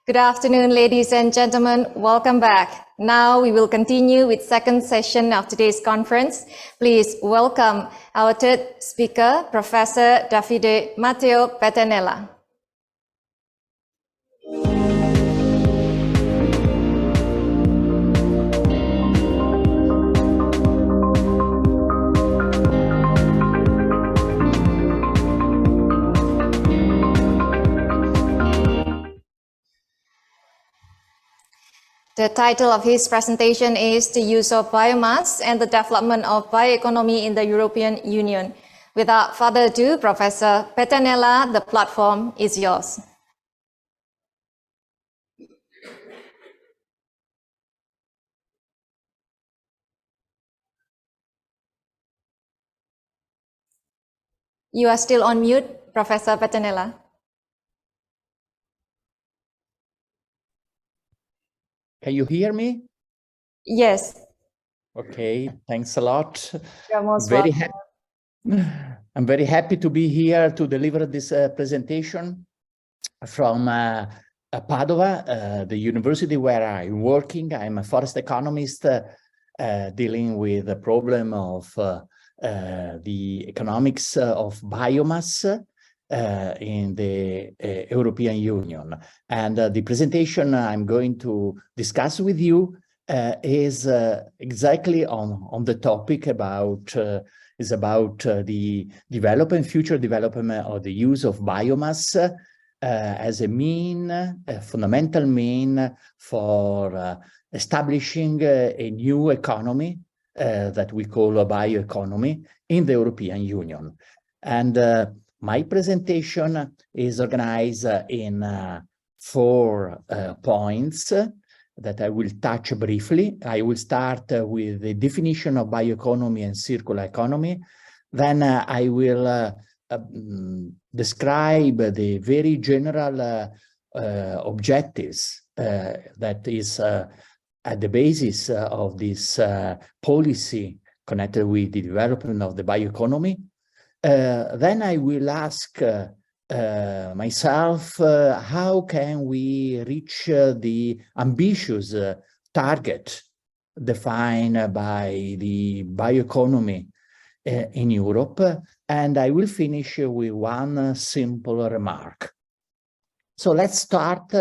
Good afternoon, ladies and gentlemen. Welcome back. Now we will continue with second session of today's conference. Please welcome our third speaker, Professor Davide Matteo Pettenella. The title of his presentation is The Use of Biomass and the Development of Bioeconomy in the European Union. Without further ado, Professor Pettenella, the platform is yours. You are still on mute, Professor Pettenella. Can you hear me? Yes. Okay, thanks a lot. You're most welcome. I'm very happy to be here to deliver this presentation from Padua, the university where I'm working. I'm a forest economist dealing with the problem of the economics of biomass in the European Union. And the presentation I'm going to discuss with you is exactly on the topic about the future development of the use of biomass as a fundamental mean for establishing a new economy that we call a bioeconomy in the European Union. And my presentation is organized in 4 points that I will touch briefly. I will start with the definition of bioeconomy and circular economy. Then I will describe the very general objectives that is at the basis of this policy connected with the development of the bioeconomy. Then I will ask myself, how can we reach the ambitious target defined by the bioeconomy in Europe? And I will finish with one simple remark. So let's start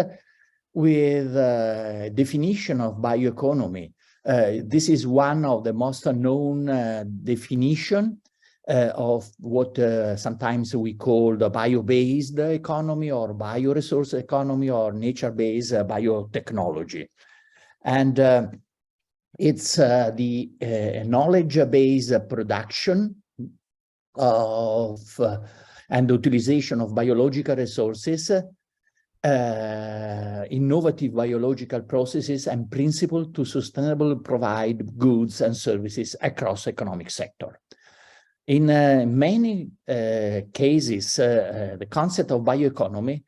with a definition of bioeconomy. This is one of the most known definition of what sometimes we call the bio-based economy or bioresource economy or nature-based biotechnology. And it's the knowledge-based production of and utilization of biological resources, innovative biological processes and principles to sustainably provide goods and services across economic sector. In many cases, the concept of bioeconomy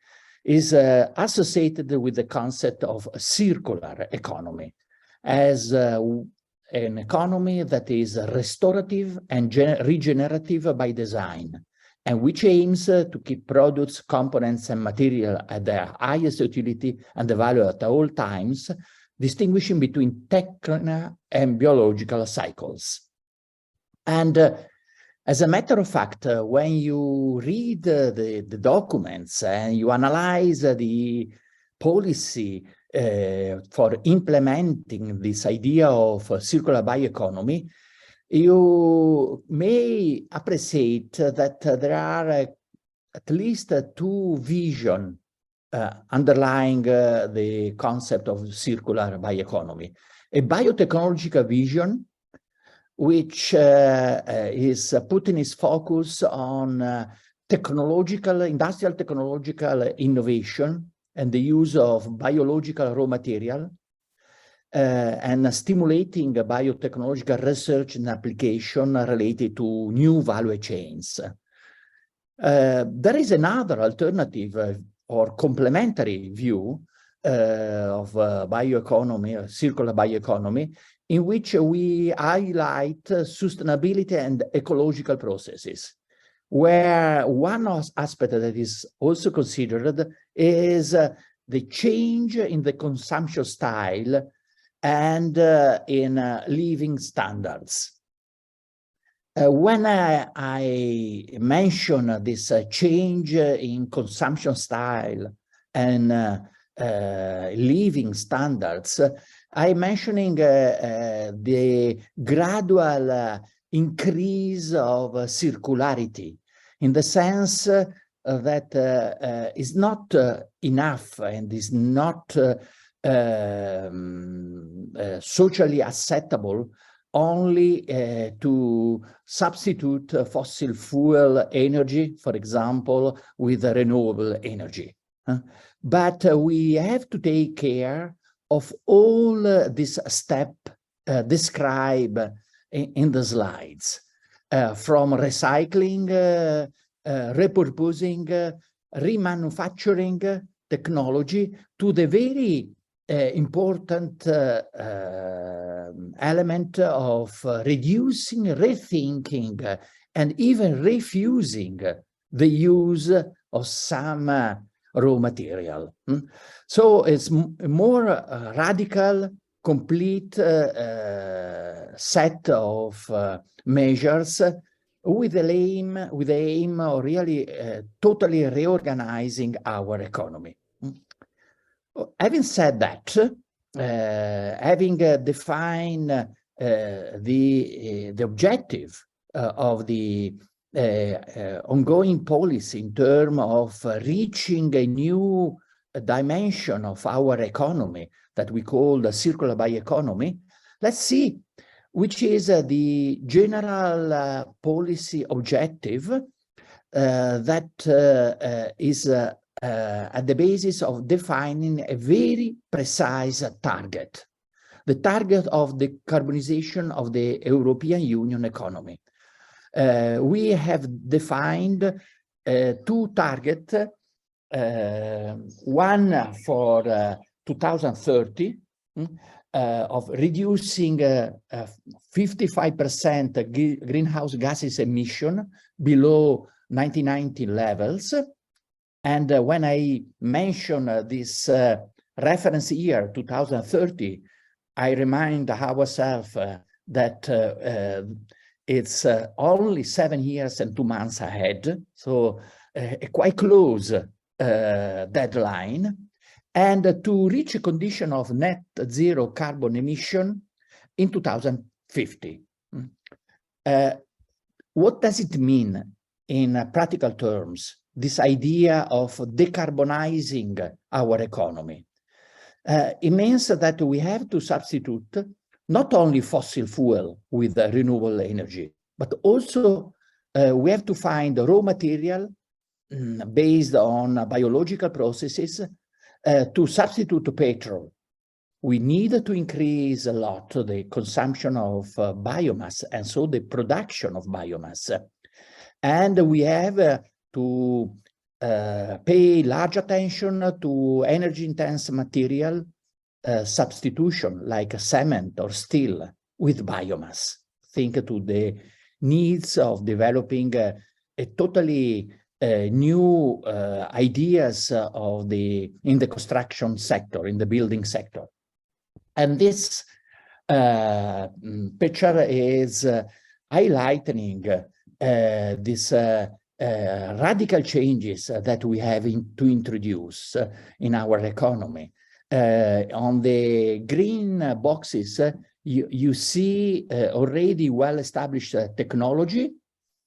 is associated with the concept of circular economy as an economy that is restorative and regenerative by design, and which aims to keep products, components, and material at their highest utility and the value at all times, distinguishing between technical and biological cycles. And as a matter of fact, when you read the documents and you analyze the policy for implementing this idea of circular bioeconomy, you may appreciate that there are at least 2 visions underlying the concept of circular bioeconomy. A biotechnological vision, which is putting its focus on industrial technological innovation and the use of biological raw material, and stimulating biotechnological research and application related to new value chains. There is another alternative or complementary view of bioeconomy, circular bioeconomy, in which we highlight sustainability and ecological processes, where one aspect that is also considered is the change in the consumption style and in living standards. When I mention this change in consumption style and living standards, I'm mentioning the gradual increase of circularity, in the sense that is not enough and is not socially acceptable only to substitute fossil fuel energy, for example, with renewable energy. But we have to take care of all this step described in the slides, from recycling, repurposing, remanufacturing technology to the very important element of reducing, rethinking, and even refusing the use of some raw material. So it's a more radical, complete set of measures with the aim of really totally reorganizing our economy. Having said that, having defined the objective of the ongoing policy in terms of reaching a new dimension of our economy that we call the circular bioeconomy, let's see which is the general policy objective that is at the basis of defining a very precise target, the target of the decarbonization of the European Union economy. We have defined two targets, one for 2030 of reducing 55% greenhouse gases emission below 1990 levels. And when I mention this reference year, 2030, I remind ourselves that it's only 7 years and 2 months ahead, so a quite close deadline, and to reach a condition of net zero carbon emission in 2050. What does it mean in practical terms, this idea of decarbonizing our economy? It means that we have to substitute not only fossil fuel with renewable energy, but also we have to find raw material based on biological processes to substitute petrol. We need to increase a lot the consumption of biomass and so the production of biomass. And we have to pay large attention to energy-intense material substitution, like cement or steel, with biomass. Think to the needs of developing a totally new ideas of in the construction sector, in the building sector. And this picture is highlighting this radical changes that we have to introduce in our economy. On the green boxes, you see already well-established technology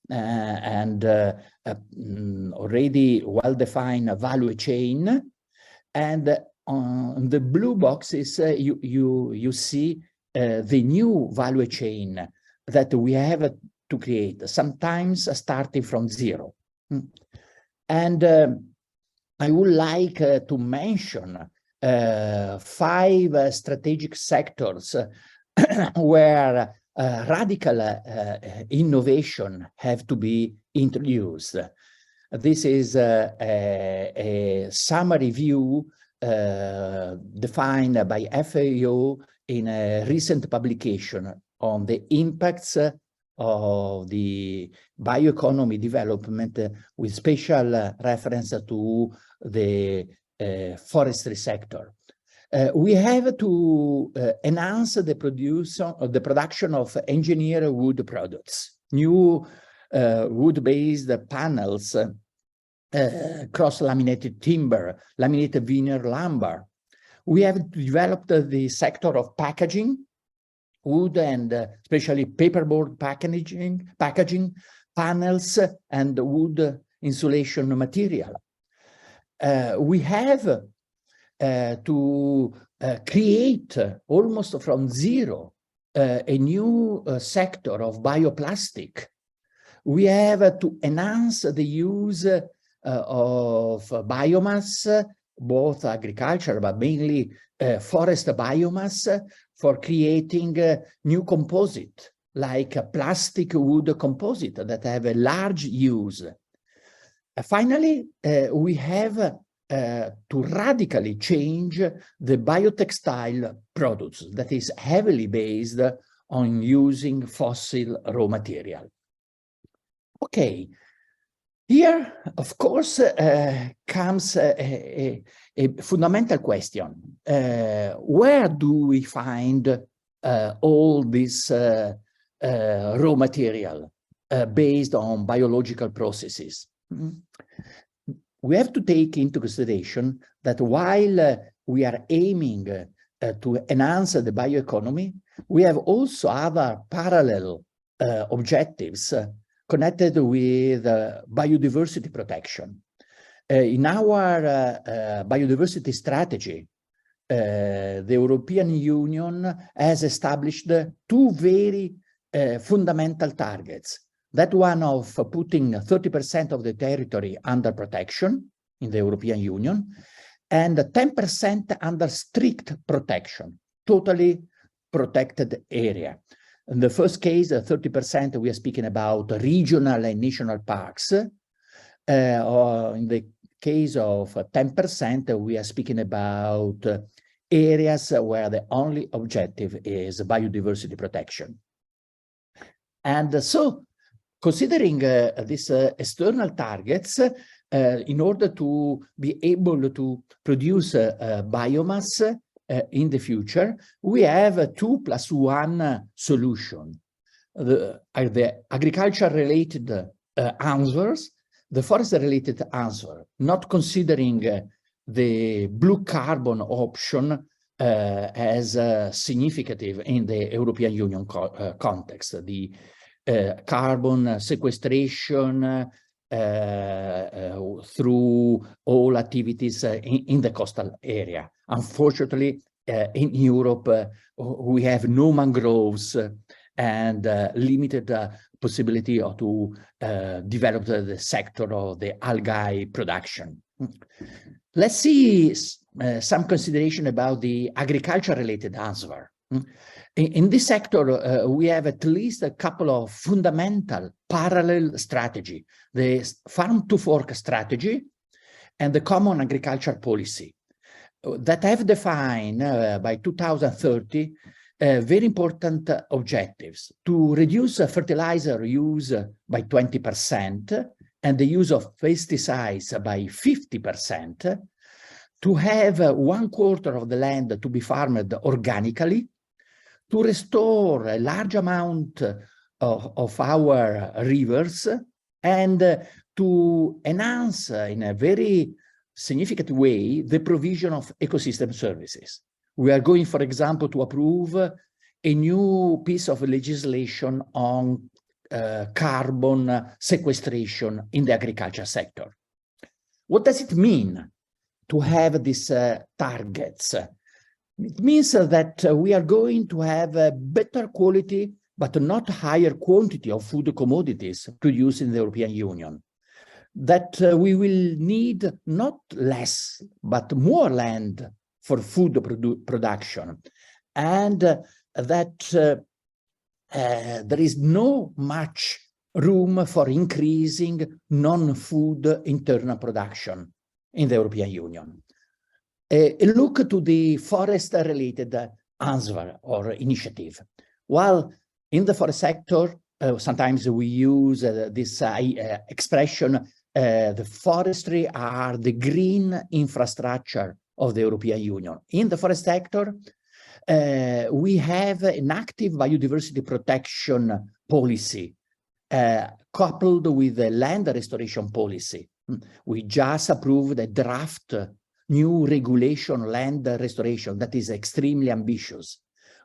and already well-defined value chain. And on the blue boxes, you see the new value chain that we have to create, sometimes starting from zero. And I would like to mention 5 strategic sectors where radical innovation have to be introduced. This is a summary view defined by FAO in a recent publication on the impacts of the bioeconomy development with special reference to the forestry sector. We have to enhance the production of engineered wood products, new wood-based panels, cross-laminated timber, laminated veneer lumber. We have developed the sector of packaging, wood and especially paperboard packaging, panels, and wood insulation material. We have to create almost from zero a new sector of bioplastic. We have to enhance the use of biomass, both agriculture, but mainly forest biomass, for creating new composite, like a plastic wood composite that have a large use. Finally, we have to radically change the biotextile products that is heavily based on using fossil raw material. Okay, here, of course, comes a fundamental question. Where do we find all this raw material based on biological processes? We have to take into consideration that while we are aiming to enhance the bioeconomy, we have also other parallel objectives connected with biodiversity protection. In our biodiversity strategy, the European Union has established two very fundamental targets. That one of putting 30% of the territory under protection in the European Union and 10% under strict protection, totally protected area. In the first case, 30%, we are speaking about regional and national parks. Or in the case of 10%, we are speaking about areas where the only objective is biodiversity protection. And so, considering these external targets, in order to be able to produce biomass in the future, we have a 2+1 solution. The agriculture-related answers, the forest-related answer, not considering the blue carbon option as significant in the European Union context, the carbon sequestration through all activities in the coastal area. Unfortunately, in Europe, we have no mangroves and limited possibility to develop the sector of the algae production. Let's see some consideration about the agriculture-related answer. In this sector, we have at least a couple of fundamental parallel strategy, the farm-to-fork strategy and the common agriculture policy that have defined by 2030 very important objectives: to reduce fertilizer use by 20% and the use of pesticides by 50%, to have 1/4 of the land to be farmed organically, to restore a large amount of our rivers, and to enhance in a very significant way the provision of ecosystem services. We are going, for example, to approve a new piece of legislation on carbon sequestration in the agriculture sector. What does it mean to have these targets? It means that we are going to have a better quality, but not higher quantity of food commodities produced in the European Union. That we will need not less, but more land for food production. And that there is no much room for increasing non-food internal production in the European Union. A look to the forest-related answer or initiative. While in the forest sector, sometimes we use this expression the forestry are the green infrastructure of the European Union. In the forest sector, we have an active biodiversity protection policy coupled with a land restoration policy. We just approved a draft new regulation land restoration that is extremely ambitious.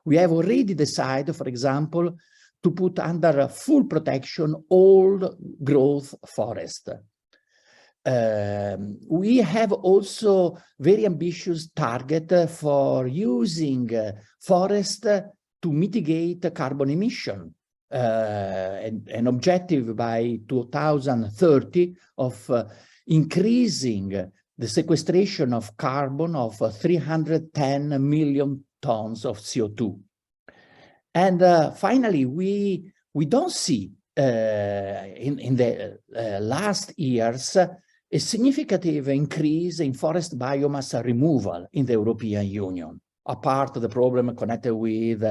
We have already decided, for example, to put under full protection old growth forest. We have also very ambitious target for using forest to mitigate carbon emission, an objective by 2030 of increasing the sequestration of carbon of 310 million tons of CO2. And finally, we don't see in the last years a significant increase in forest biomass removal in the European Union, apart of the problem connected with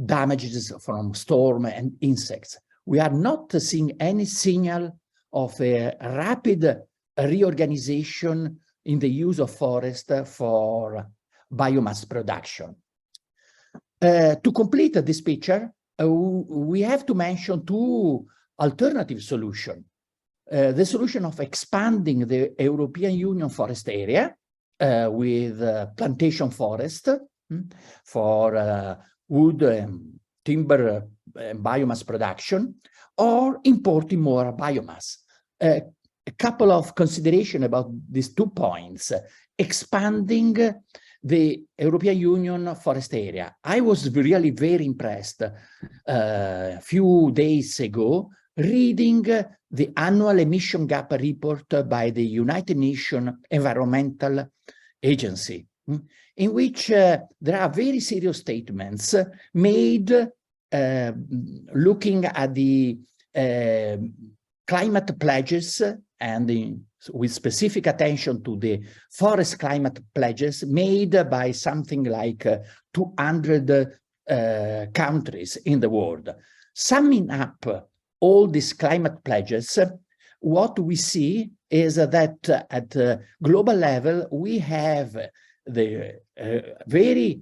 damages from storm and insects. We are not seeing any signal of a rapid reorganization in the use of forest for biomass production. To complete this picture, we have to mention two alternative solutions. The solution of expanding the European Union forest area with plantation forest for wood, timber, biomass production, or importing more biomass. A couple of considerations about these 2 points. Expanding the European Union forest area. I was really very impressed a few days ago reading the annual emission gap report by the United Nations Environmental Agency, in which there are very serious statements made looking at the climate pledges and with specific attention to the forest climate pledges made by something like 200 countries in the world. Summing up all these climate pledges, what we see is that at the global level, we have the very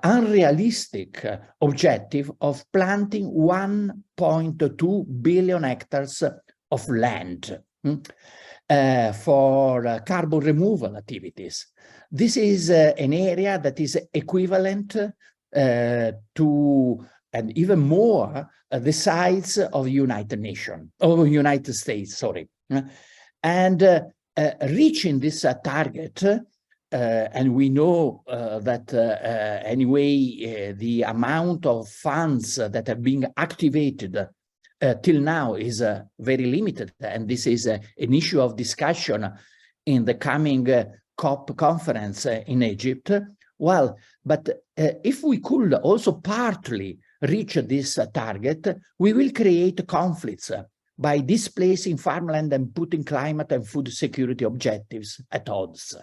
unrealistic objective of planting 1.2 billion hectares of land for carbon removal activities. This is an area that is equivalent to, and even more, the size of the United Nations, or United States, sorry. And reaching this target, and we know that anyway, the amount of funds that have been activated till now is very limited, and this is an issue of discussion in the coming COP conference in Egypt. Well, but if we could also partly reach this target, we will create conflicts by displacing farmland and putting climate and food security objectives at odds.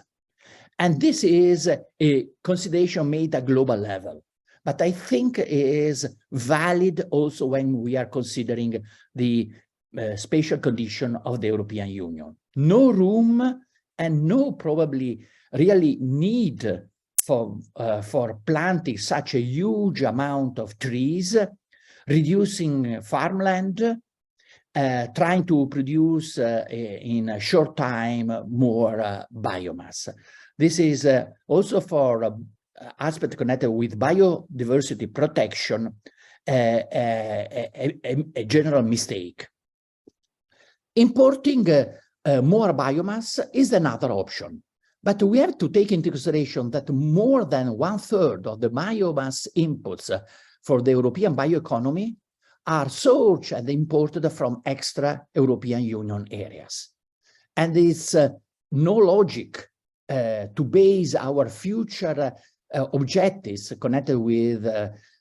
And this is a consideration made at global level. But I think it is valid also when we are considering the spatial condition of the European Union. No room and no probably really need for planting such a huge amount of trees, reducing farmland, trying to produce in a short time more biomass. This is also for aspect connected with biodiversity protection, a general mistake. Importing more biomass is another option, but we have to take into consideration that more than 1/3 of the biomass inputs for the European bioeconomy are sourced and imported from extra-European Union areas. And it's no logic to base our future objectives connected with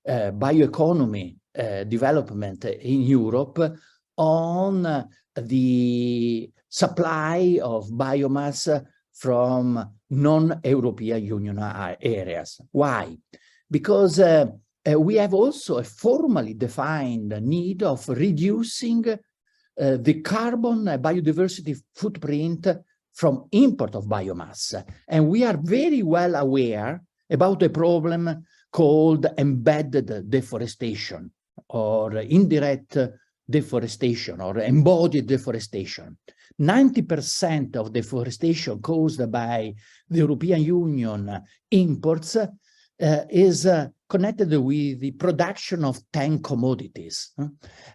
bioeconomy development in Europe on the supply of biomass from non-European Union areas. Why? Because we have also a formally defined need of reducing the carbon biodiversity footprint from import of biomass. And we are very well aware about a problem called embedded deforestation or indirect deforestation or embodied deforestation. 90% of deforestation caused by the European Union imports is connected with the production of 10 commodities.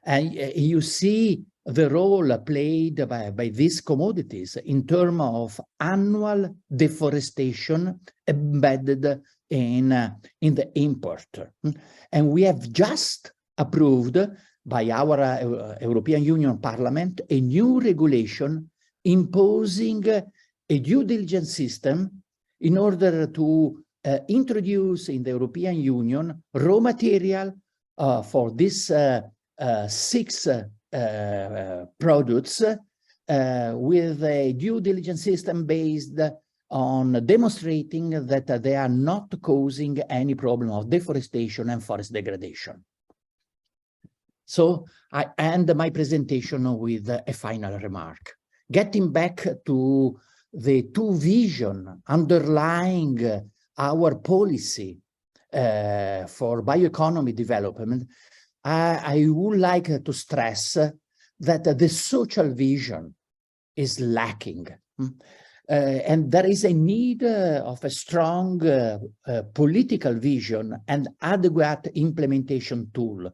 And you see the role played by these commodities in terms of annual deforestation embedded in the import. And we have just approved by our European Union Parliament a new regulation imposing a due diligence system in order to introduce in the European Union raw material for these 6 products with a due diligence system based on demonstrating that they are not causing any problem of deforestation and forest degradation. So I end my presentation with a final remark. Getting back to the 2 visions underlying our policy for bioeconomy development, I would like to stress that the social vision is lacking. And there is a need of a strong political vision and adequate implementation tool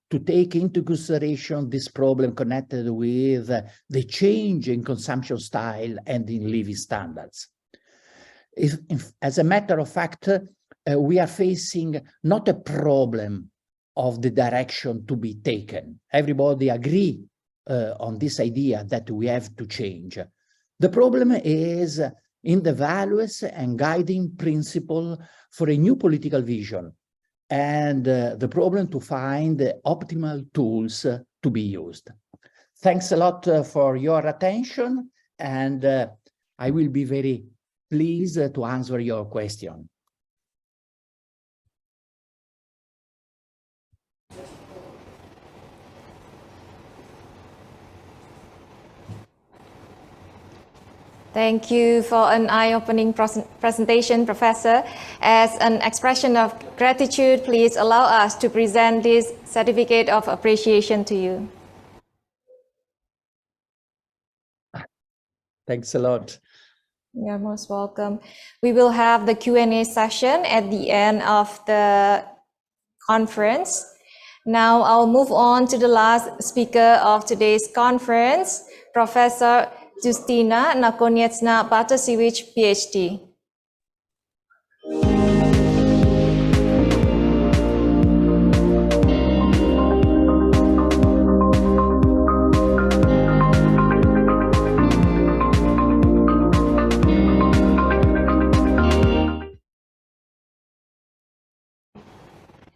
to take into consideration this problem connected with the change in consumption style and in living standards. As a matter of fact, we are facing not a problem of the direction to be taken. Everybody agree on this idea that we have to change. The problem is in the values and guiding principle for a new political vision, and the problem to find the optimal tools to be used. Thanks a lot for your attention, and I will be very pleased to answer your question. Thank you for an eye-opening presentation, Professor. As an expression of gratitude, please allow us to present this certificate of appreciation to you. Thanks a lot. You're most welcome. We will have the Q&A session at the end of the conference. Now I'll move on to the last speaker of today's conference, Professor Justyna Nakonieczna-Bartosiewicz, Ph.D.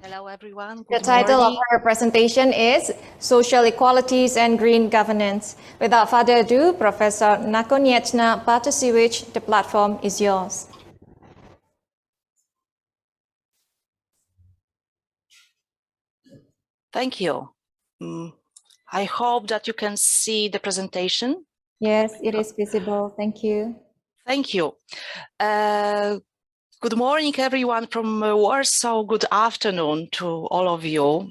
Hello, everyone. The title of her presentation is Social Equalities and Green Governance. Without further ado, Professor Nakonieczna-Bartosiewicz, the platform is yours. Thank you. I hope that you can see the presentation. Yes, it is visible. Thank you. Thank you. Good morning, everyone from Warsaw. Good afternoon to all of you.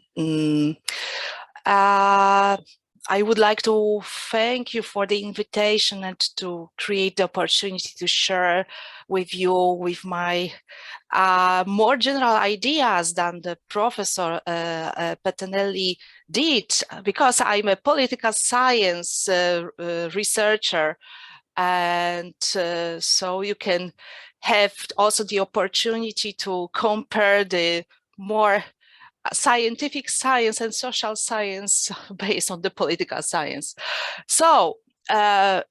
I would like to thank you for the invitation and to create the opportunity to share with you with my more general ideas than the Professor Pettenella did, because I'm a political science researcher, and so you can have also the opportunity to compare the more scientific science and social science based on the political science. So my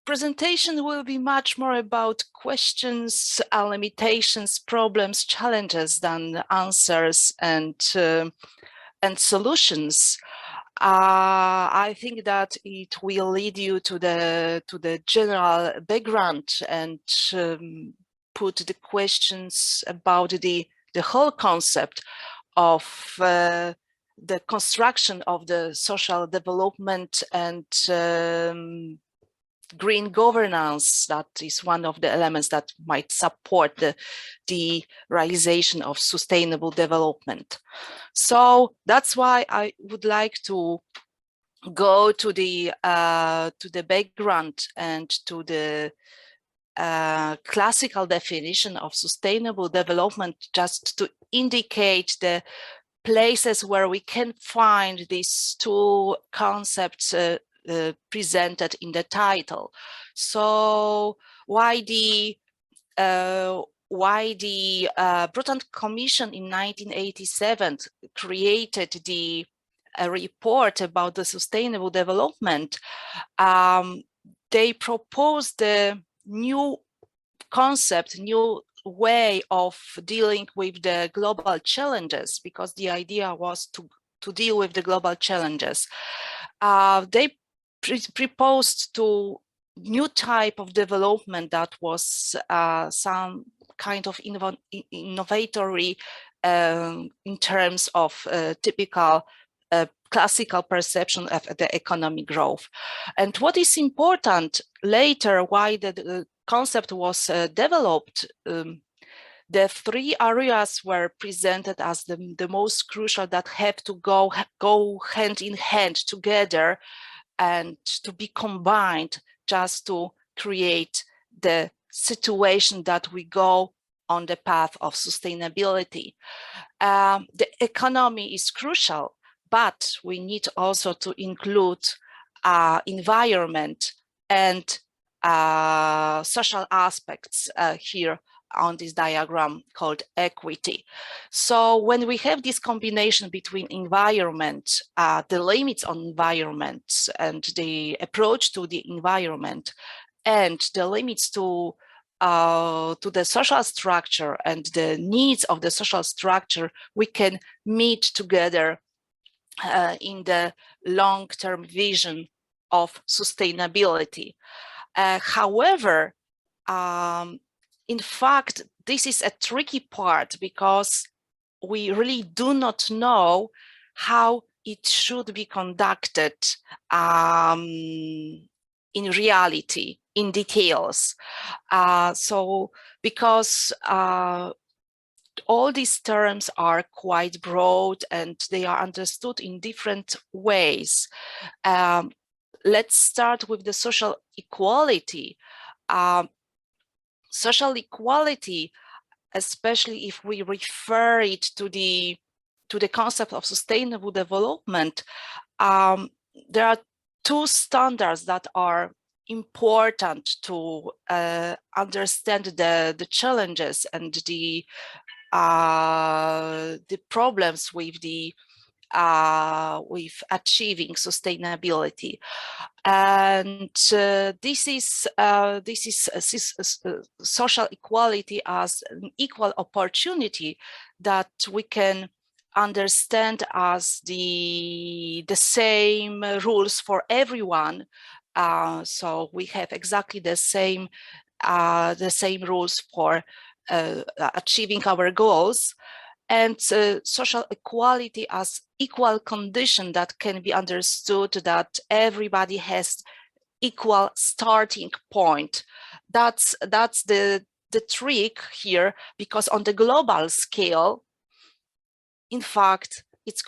presentation will be much more about questions, limitations, problems, challenges than answers and solutions. I think that it will lead you to the general background and put the questions about the whole concept of the construction of the social development and green governance. That is one of the elements that might support the realization of sustainable development. So that's why I would like to go to the background and to the classical definition of sustainable development, just to indicate the places where we can find these two concepts presented in the title. So why the Bruton Commission in 1987 created a report about the sustainable development? They proposed a new concept, new way of dealing with the global challenges, because the idea was to deal with the global challenges. They proposed to new type of development that was some kind of innovatory in terms of typical classical perception of the economic growth. And what is important later, why the concept was developed, the three areas were presented as the most crucial, that have to go hand in hand together and to be combined just to create the situation that we go on the path of sustainability. The economy is crucial, but we need also to include environment and social aspects here on this diagram called equity. So when we have this combination between environment, the limits on environment and the approach to the environment, and the limits to the social structure and the needs of the social structure, we can meet together in the long-term vision of sustainability. However, in fact, this is a tricky part, because we really do not know how it should be conducted in reality, in details. So because all these terms are quite broad and they are understood in different ways. Let's start with the social equality. Social equality, especially if we refer it to the concept of sustainable development, there are two standards that are important to understand the challenges and the problems with with achieving sustainability. And this is social equality as an equal opportunity that we can understand as the same rules for everyone. So we have exactly the same rules for achieving our goals, and social equality as equal condition that can be understood, that everybody has equal starting point. That's the trick here, because on the global scale, in fact, it's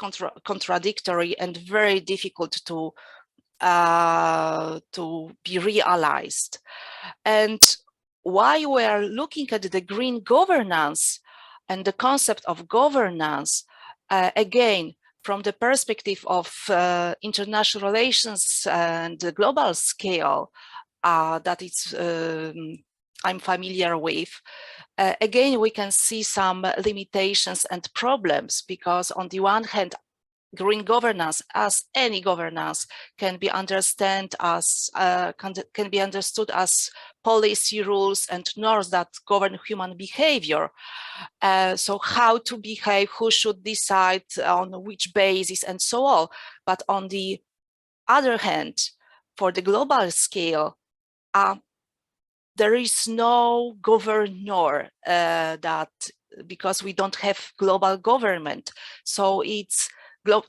contradictory and very difficult to be realized. And why we are looking at the green governance and the concept of governance, again, from the perspective of international relations and the global scale, that it's I'm familiar with, again, we can see some limitations and problems, because on the one hand, green governance, as any governance, can be understood as policy rules and norms that govern human behavior. So how to behave, who should decide on which basis, and so on. But on the other hand, for the global scale, there is no governor because we don't have global government. So it's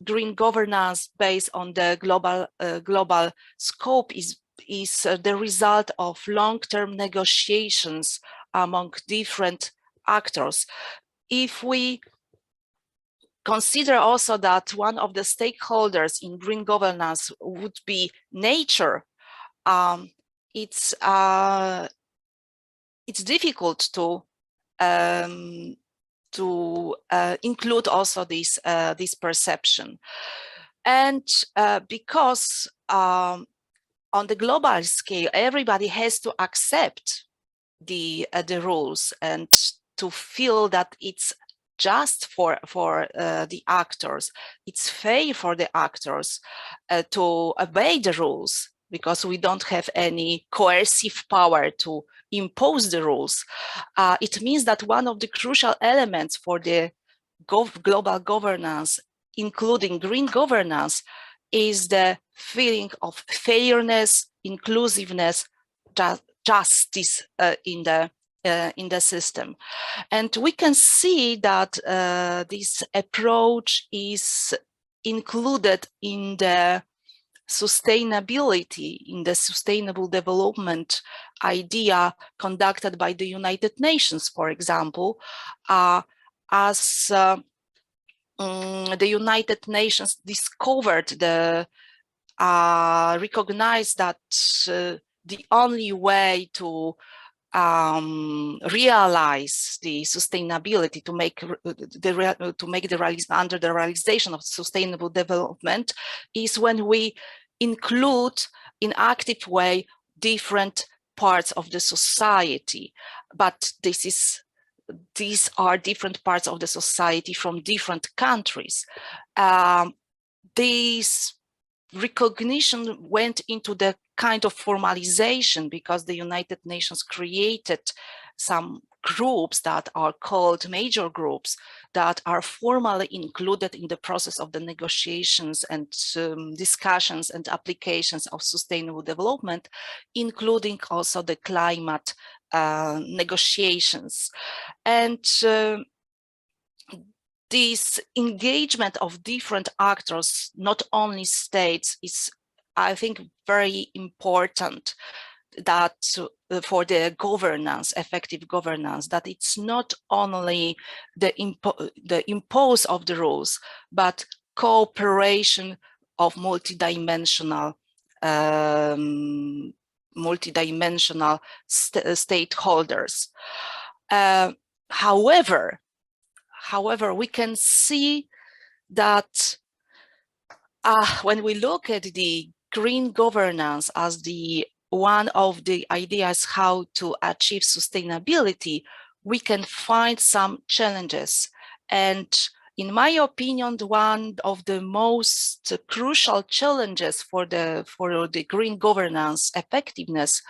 green governance based on the global scope is the result of long-term negotiations among different actors. If we consider also that one of the stakeholders in green governance would be nature, it's difficult to include also this perception. And because on the global scale, everybody has to accept the rules and to feel that it's just for the actors, it's fair for the actors to obey the rules, because we don't have any coercive power to impose the rules. It means that one of the crucial elements for the global governance, including green governance, is the feeling of fairness, inclusiveness, justice in the system. And we can see that this approach is included in the sustainability, in the sustainable development idea conducted by the United Nations, for example, as the United Nations discovered recognized that the only way to realize the sustainability, to make under the realization of sustainable development, is when we include in active way different parts of the society. But these are different parts of the society from different countries. This recognition went into the kind of formalization because the United Nations created some groups that are called major groups that are formally included in the process of the negotiations and discussions and applications of sustainable development, including also the climate negotiations. And this engagement of different actors, not only states, is, I think, very important that for the governance, effective governance, that it's not only the impose of the rules, but cooperation of multidimensional stakeholders. However, we can see that when we look at the green governance as the one of the ideas how to achieve sustainability, we can find some challenges. And in my opinion, one of the most crucial challenges for the green governance effectiveness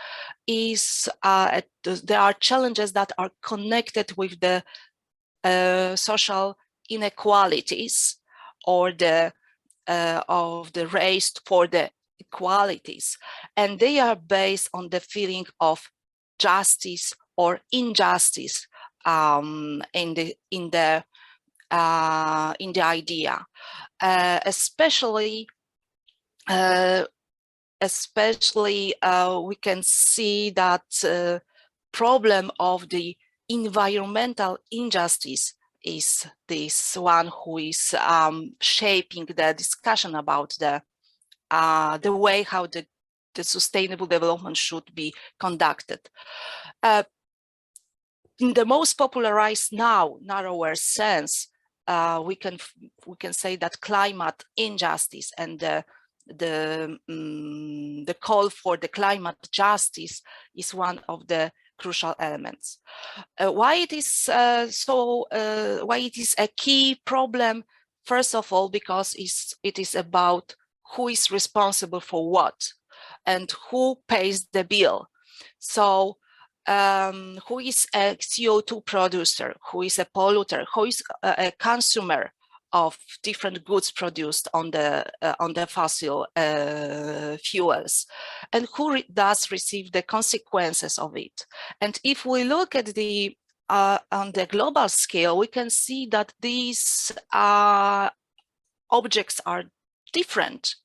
is there are challenges that are connected with the social inequalities, or of the race for the equalities, and they are based on the feeling of justice or injustice in the idea, especially we can see that problem of the environmental injustice is this one who is shaping the discussion about the way how the sustainable development should be conducted. In the most popularized now, narrower sense, we can say that climate injustice and the call for the climate justice is one of the crucial elements. Why it is why it is a key problem? First of all, because it is about who is responsible for what and who pays the bill. So who is a CO2 producer, who is a polluter, who is a consumer of different goods produced on the fossil fuels, and who does receive the consequences of it. And if we look at the on the global scale, we can see that these objects are different.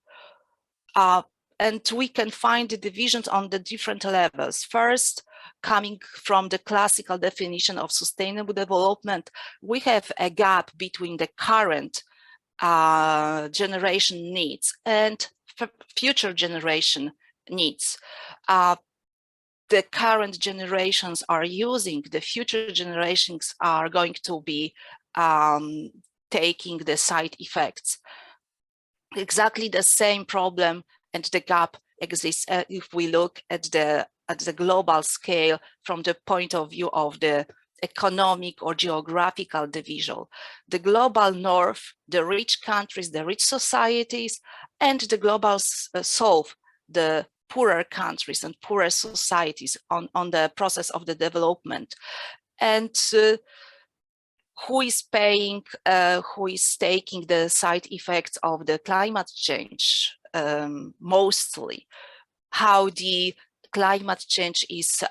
And we can find the divisions on the different levels. First, coming from the classical definition of sustainable development, we have a gap between the current generation needs and future generation needs. The current generations are using, the future generations are going to be taking the side effects. Exactly the same problem and the gap exists if we look at the global scale from the point of view of the economic or geographical division. The global north, the rich countries, the rich societies, and the global south, the poorer countries and poorer societies on the process of the development. And who is paying, who is taking the side effects of the climate change mostly, how the climate change is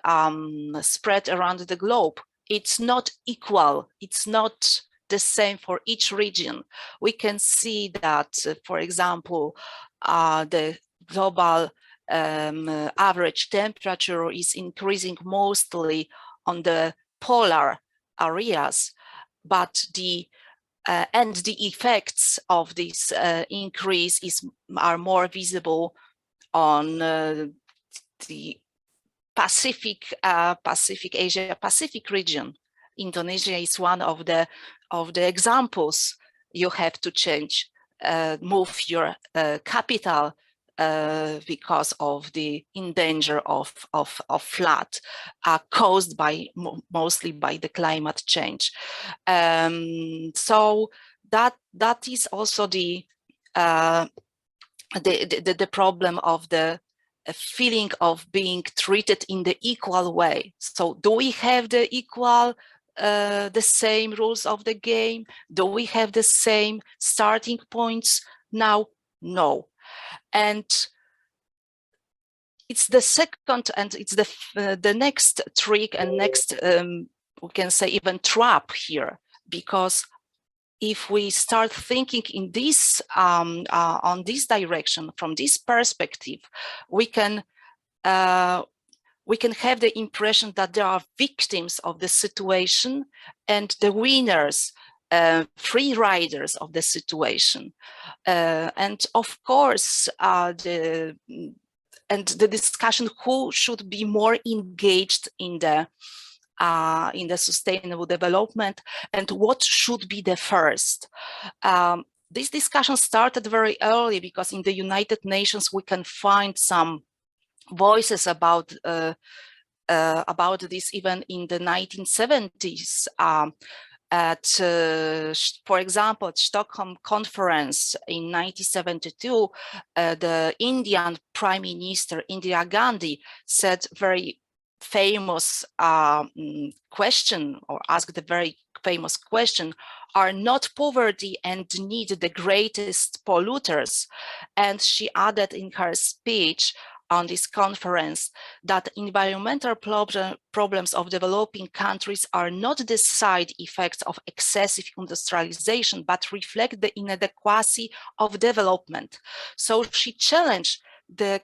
spread around the globe. It's not equal, it's not the same for each region. We can see that, for example, the global average temperature is increasing mostly on the polar areas, but the effects of this increase are more visible on the Pacific, Asia-Pacific region. Indonesia is one of the examples. You have to change, move your capital because of the danger of flood caused by mostly by the climate change. So that is also the problem of the feeling of being treated in the equal way. So do we have the equal, the same rules of the game? Do we have the same starting points now? No. And it's the second, and it's the next trick and next, we can say even trap here, because if we start thinking in this on this direction, from this perspective, we can have the impression that there are victims of the situation and the winners, free riders of the situation. And of course, the discussion who should be more engaged in the sustainable development and what should be the first. This discussion started very early, because in the United Nations we can find some voices about this even in the 1970s. For example, at Stockholm Conference in 1972, the Indian Prime Minister Indira Gandhi said very famous question, or asked the very famous question, are not poverty and need the greatest polluters? And she added in her speech on this conference that environmental problems of developing countries are not the side effects of excessive industrialization, but reflect the inadequacy of development. So she challenged the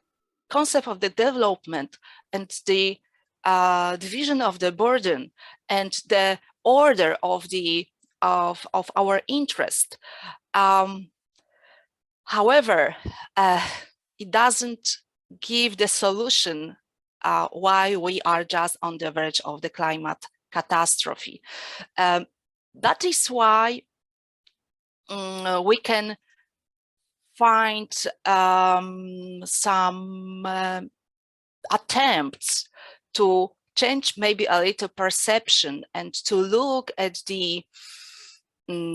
concept of the development and the division of the burden and the order of our interest. However, it doesn't give the solution why we are just on the verge of the climate catastrophe. That is why we can find some attempts to change maybe a little perception and to look at the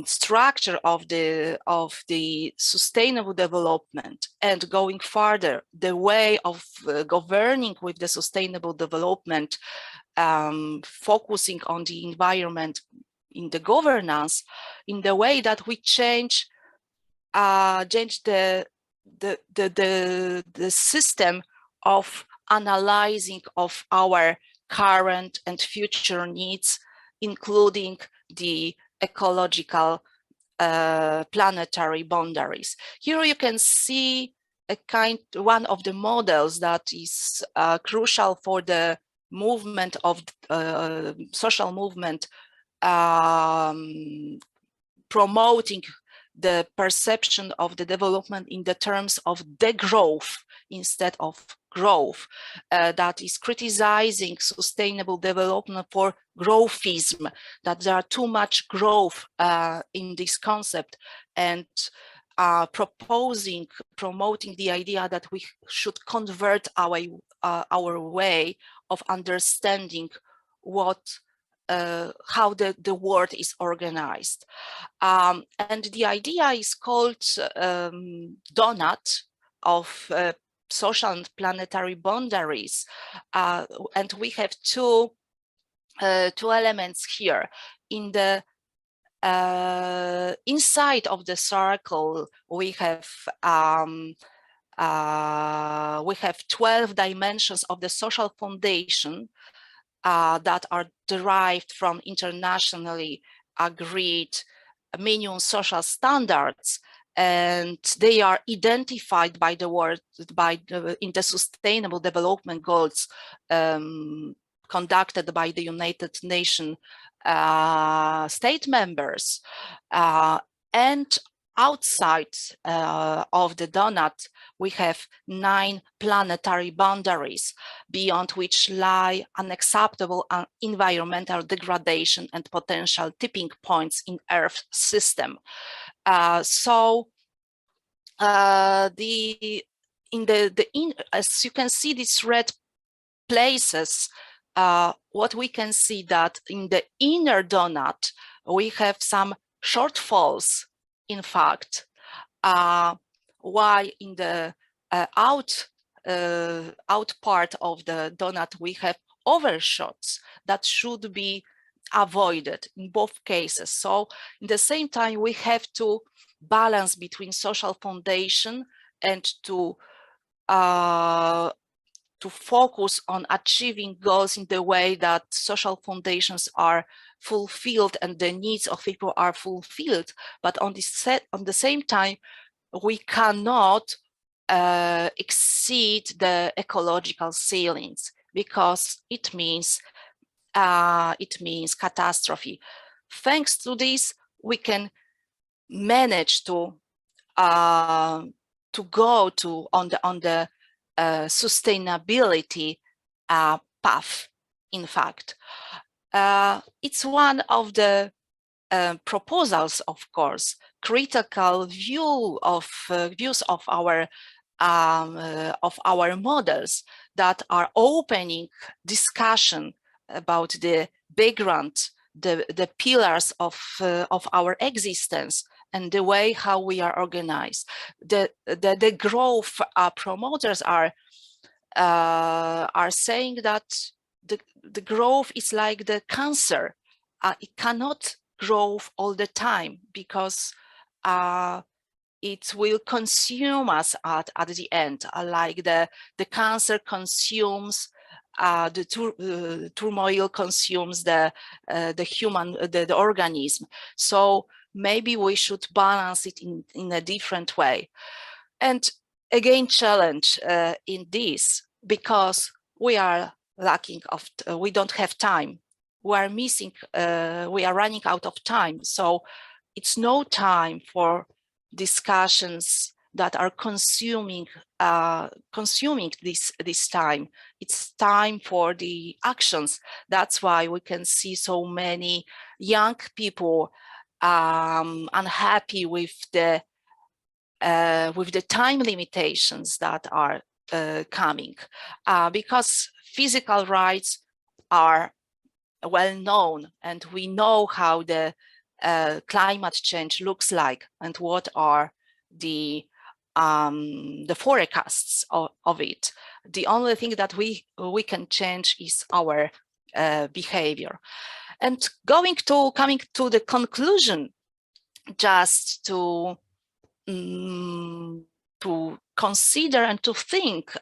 structure of the sustainable development, and going further, the way of governing with the sustainable development, focusing on the environment in the governance, in the way that we change the system of analyzing of our current and future needs, including the ecological planetary boundaries. Here you can see one of the models that is crucial for the movement of social movement, promoting the perception of the development in the terms of degrowth instead of growth, that is criticizing sustainable development for growthism, that there are too much growth in this concept, and promoting the idea that we should convert our way of understanding how the world is organized. And the idea is called donut of social and planetary boundaries. And we have two elements here. In the inside of the circle, we have 12 dimensions of the social foundation that are derived from internationally agreed minimum social standards, and they are identified by the world in the Sustainable Development Goals conducted by the United Nations state members, and outside of the donut, we have 9 planetary boundaries, beyond which lie unacceptable environmental degradation and potential tipping points in Earth's system. As you can see, these red places, what we can see that in the inner donut, we have some shortfalls, in fact, while in the out part of the donut, we have overshots that should be avoided in both cases. So in the same time, we have to balance between social foundation and to focus on achieving goals in the way that social foundations are fulfilled and the needs of people are fulfilled. But on the same time, we cannot exceed the ecological ceilings, because it means catastrophe. Thanks to this, we can manage to go on the sustainability path. In fact, it's one of the proposals, of course, critical views of our models that are opening discussion about the background, the pillars of our existence, and the way how we are organized. The growth promoters are saying that the growth is like the cancer. It cannot grow all the time, because it will consume us at the end, like the cancer consumes the turmoil consumes the organism. So maybe we should balance it in a different way. And again, challenge in this, because we are lacking of, we don't have time. We are missing, we are running out of time. So it's no time for discussions that are consuming this time. It's time for the actions. That's why we can see so many young people unhappy with the time limitations that are coming, because physical rights are well known, and we know how the climate change looks like and what are the forecasts of it. The only thing that we can change is our behavior. And coming to the conclusion, just to consider and to think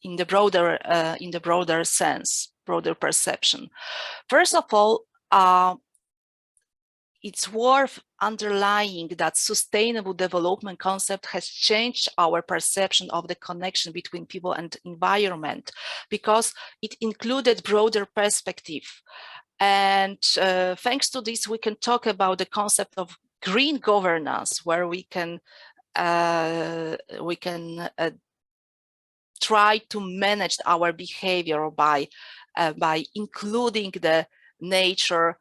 in the broader sense, broader perception. First of all, it's worth underlying that sustainable development concept has changed our perception of the connection between people and environment, because it included broader perspective. And thanks to this, we can talk about the concept of green governance, where we can try to manage our behavior by including the nature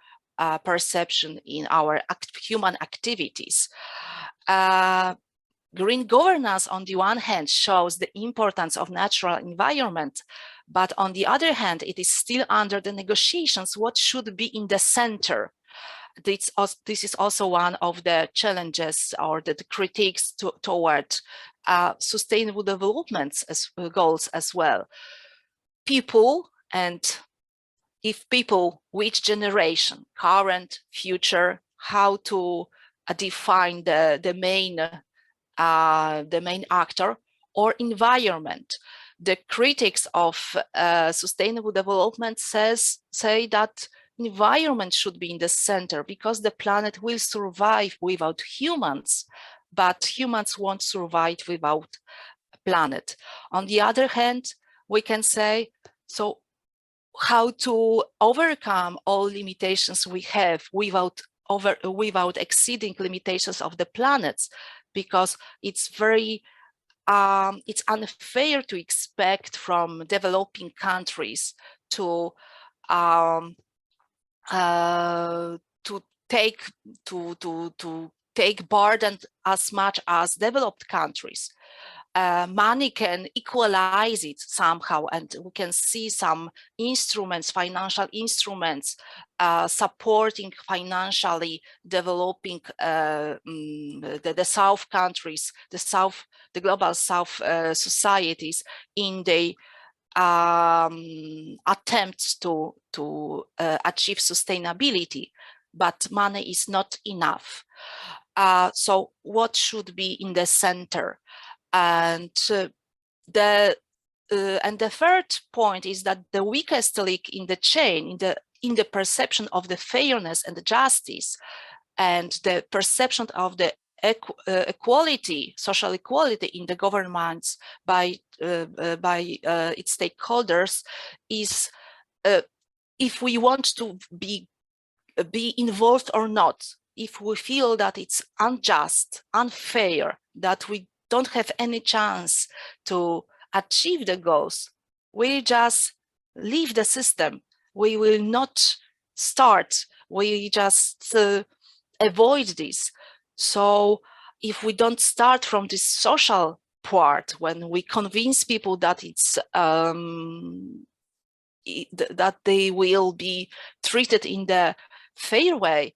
perception in our human activities. Green governance, on the one hand, shows the importance of natural environment, but on the other hand, it is still under the negotiations what should be in the center. This is also one of the challenges or the critiques toward sustainable development goals as well. People, and if people, which generation, current, future, how to define the main actor, or environment. The critics of sustainable development say that environment should be in the center, because the planet will survive without humans, but humans won't survive without a planet. On the other hand, we can say, so how to overcome all limitations we have without exceeding limitations of the planets, because it's very it's unfair to expect from developing countries to take burden as much as developed countries. Money can equalize it somehow, and we can see some instruments, financial instruments, supporting financially developing the South countries, the global South societies in the attempts to achieve sustainability, but money is not enough. So what should be in the center? And the third point is that the weakest link in the chain, in the perception of the fairness and the justice, and the perception of the equality, social equality in the governments by its stakeholders, is if we want to be involved or not. If we feel that it's unjust, unfair, that we don't have any chance to achieve the goals, we just leave the system. We will not start. We just avoid this. So if we don't start from this social part, when we convince people that it's that they will be treated in the fair way,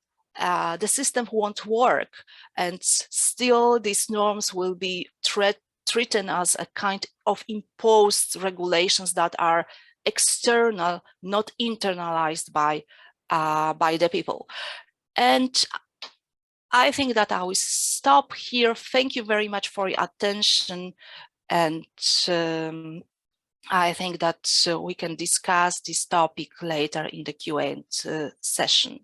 the system won't work, and still these norms will be treated as a kind of imposed regulations that are external, not internalized by the people. And I think that I will stop here. Thank you very much for your attention, and I think that we can discuss this topic later in the Q&A session.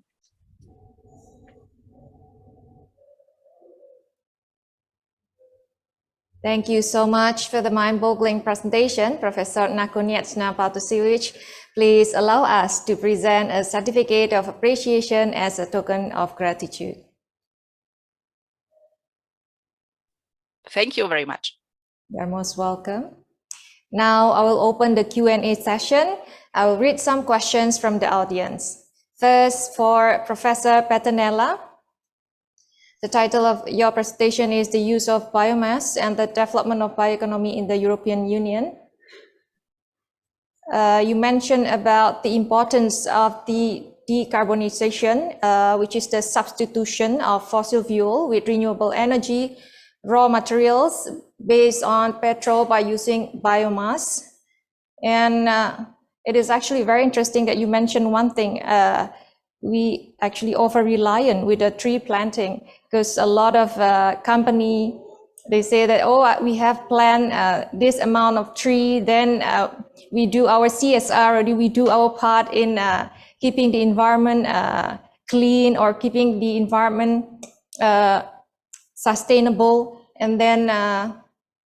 Thank you so much for the mind-boggling presentation, Professor Nakonieczna-Bartosiewicz. Please allow us to present a certificate of appreciation as a token of gratitude. Thank you very much. You're most welcome. Now I will open the Q&A session. I will read some questions from the audience. First, for Professor Pettenella. The title of your presentation is The Use of Biomass and the Development of Bioeconomy in the European Union. You mentioned about the importance of the decarbonization, which is the substitution of fossil fuel with renewable energy, raw materials based on petrol by using biomass. And it is actually very interesting that you mentioned one thing. We actually over-reliant with the tree planting, because a lot of company, they say that, oh, we have planned this amount of tree, then we do our CSR, or we do our part in keeping the environment clean or keeping the environment sustainable. And then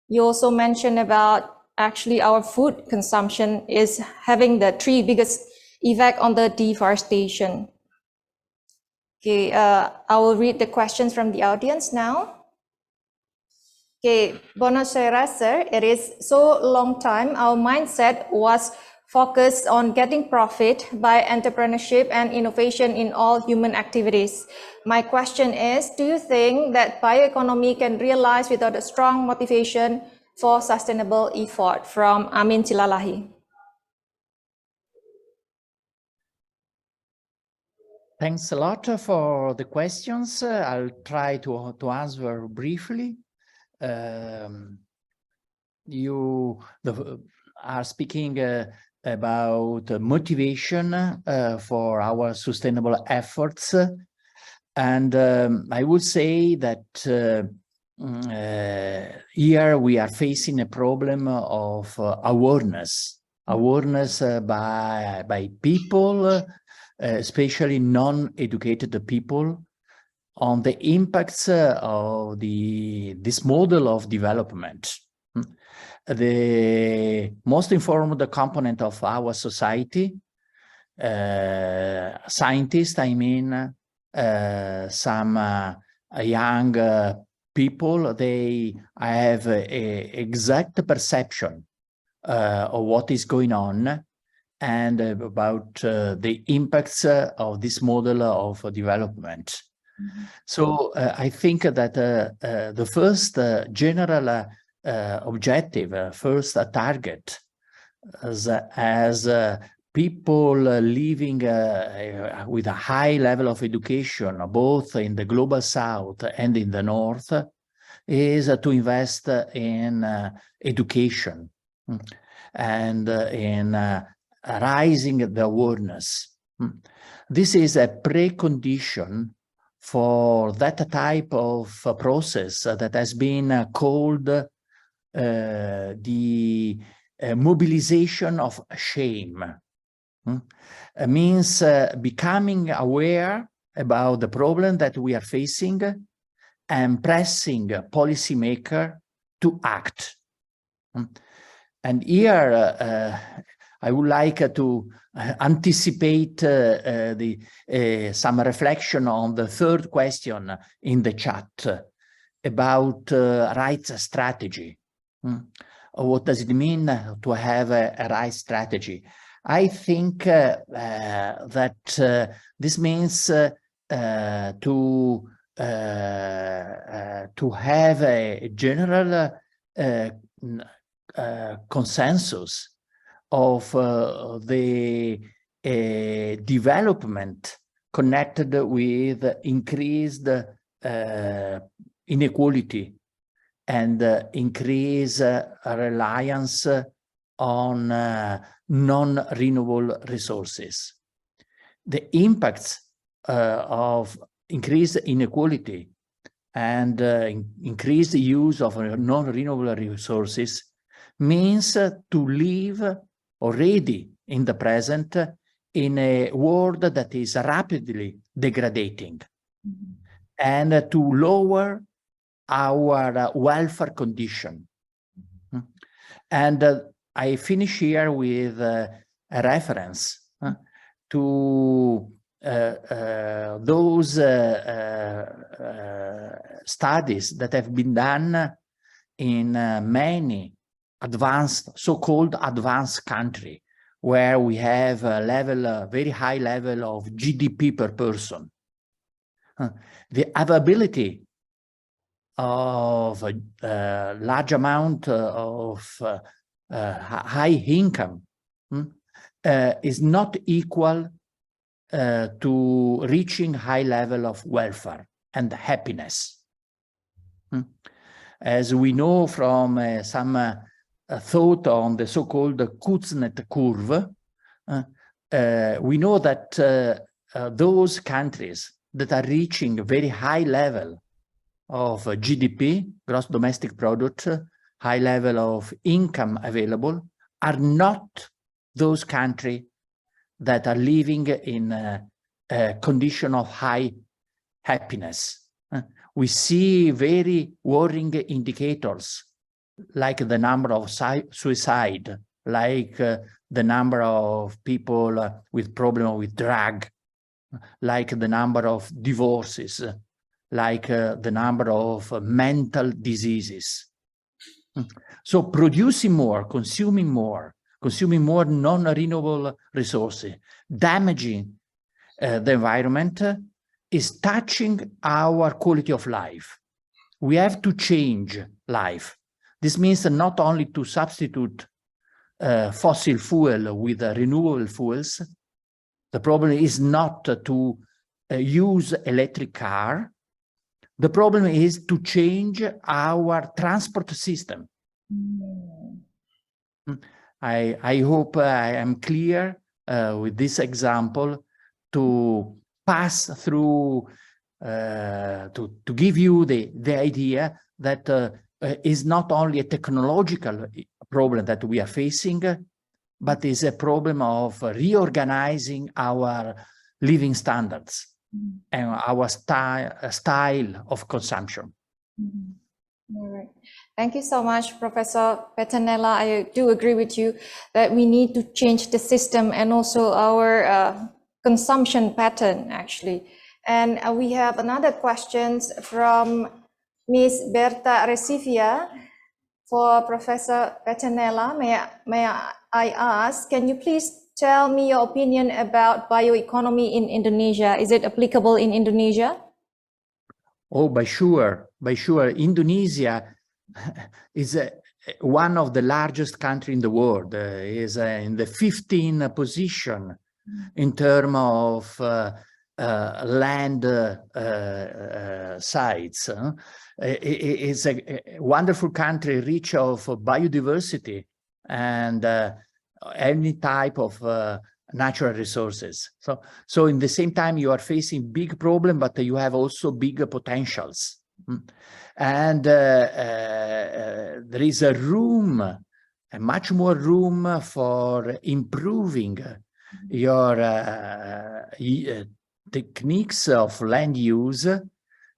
you also mentioned about actually our food consumption is having the 3 biggest effect on the deforestation. Okay, I will read the questions from the audience now. Okay, Buonasera, sir. It is so long time our mindset was focused on getting profit by entrepreneurship and innovation in all human activities. My question is, do you think that bioeconomy can realize without a strong motivation for sustainable effort? From Amin Cilalahi. Thanks a lot for the questions. I'll try to answer briefly. You are speaking about motivation for our sustainable efforts. And I would say that here we are facing a problem of awareness by people, especially non-educated people, on the impacts of this model of development. The most informed component of our society, scientists, I mean, some young people, they have an exact perception of what is going on and about the impacts of this model of development. Mm-hmm. So I think that the first general objective, first target, as people living with a high level of education, both in the global south and in the north, is to invest in education and in raising the awareness. This is a precondition for that type of process that has been called the mobilization of shame. It means becoming aware about the problem that we are facing and pressing policymakers to act. And here I would like to anticipate some reflection on the third question in the chat about rights strategy. What does it mean to have a right strategy? I think that this means to have a general consensus of the development connected with increased inequality and increased reliance on non-renewable resources. The impacts of increased inequality and increased use of non-renewable resources means to live already in the present in a world that is rapidly degrading, and to lower our welfare condition. And I finish here with a reference to those studies that have been done in many advanced, so-called advanced country, where we have a level, very high level of GDP per person. The availability of a large amount of high income is not equal to reaching high level of welfare and happiness. As we know from some thought on the so-called Kuznets curve, we know that those countries that are reaching very high level of GDP, gross domestic product, high level of income available, are not those countries that are living in condition of high happiness. We see very worrying indicators, like the number of suicide, like the number of people with problem with drug, like the number of divorces, like the number of mental diseases. So producing more, consuming more non-renewable resources, damaging the environment is touching our quality of life. We have to change life. This means not only to substitute fossil fuel with renewable fuels. The problem is not to use electric car. The problem is to change our transport system. I hope I am clear with this example to pass through, to give you the idea that is not only a technological problem that we are facing, but is a problem of reorganizing our living standards and our style of consumption. All right. Thank you so much, Professor Pettenella. I do agree with you that we need to change the system and also our consumption pattern, actually. And we have another question from Ms. Berta Resivia for Professor Pettenella. May I ask, can you please tell me your opinion about bioeconomy in Indonesia? Is it applicable in Indonesia? Oh, by sure. Indonesia is one of the largest countries in the world. Is in the 15th position in terms of land sites. It's a wonderful country, rich of biodiversity and any type of natural resources. So in the same time, you are facing big problem, but you have also big potentials. And there is a much more room for improving your techniques of land use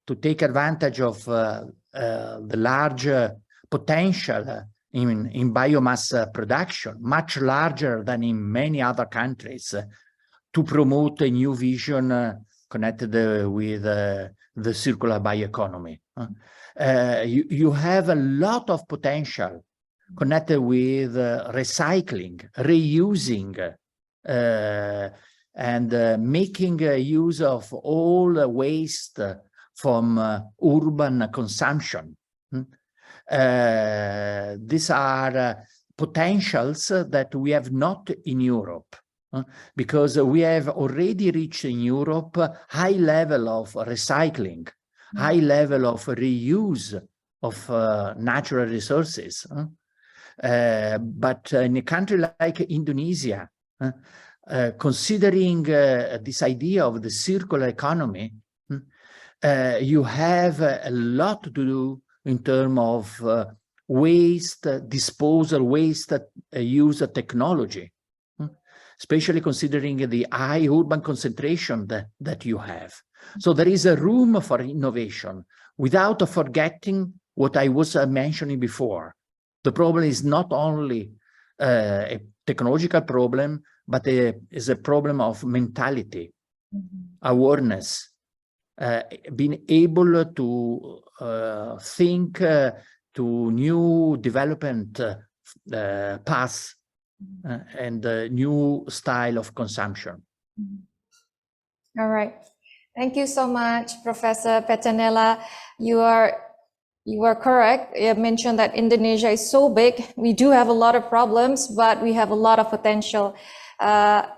to take advantage of the large potential in biomass production, much larger than in many other countries, to promote a new vision connected with the circular bioeconomy. You have a lot of potential connected with recycling, reusing, and making use of all waste from urban consumption. These are potentials that we have not in Europe, because we have already reached in Europe high level of recycling, high level of reuse of natural resources. But in a country like Indonesia, considering this idea of the circular economy, you have a lot to do in terms of waste disposal, waste use technology, especially considering the high urban concentration that you have. So there is a room for innovation without forgetting what I was mentioning before. The problem is not only a technological problem, but is a problem of mentality, awareness, being able to think to new development paths and new style of consumption. All right. Thank you so much, Professor Pettenella. You are correct. You mentioned that Indonesia is so big. We do have a lot of problems, but we have a lot of potential.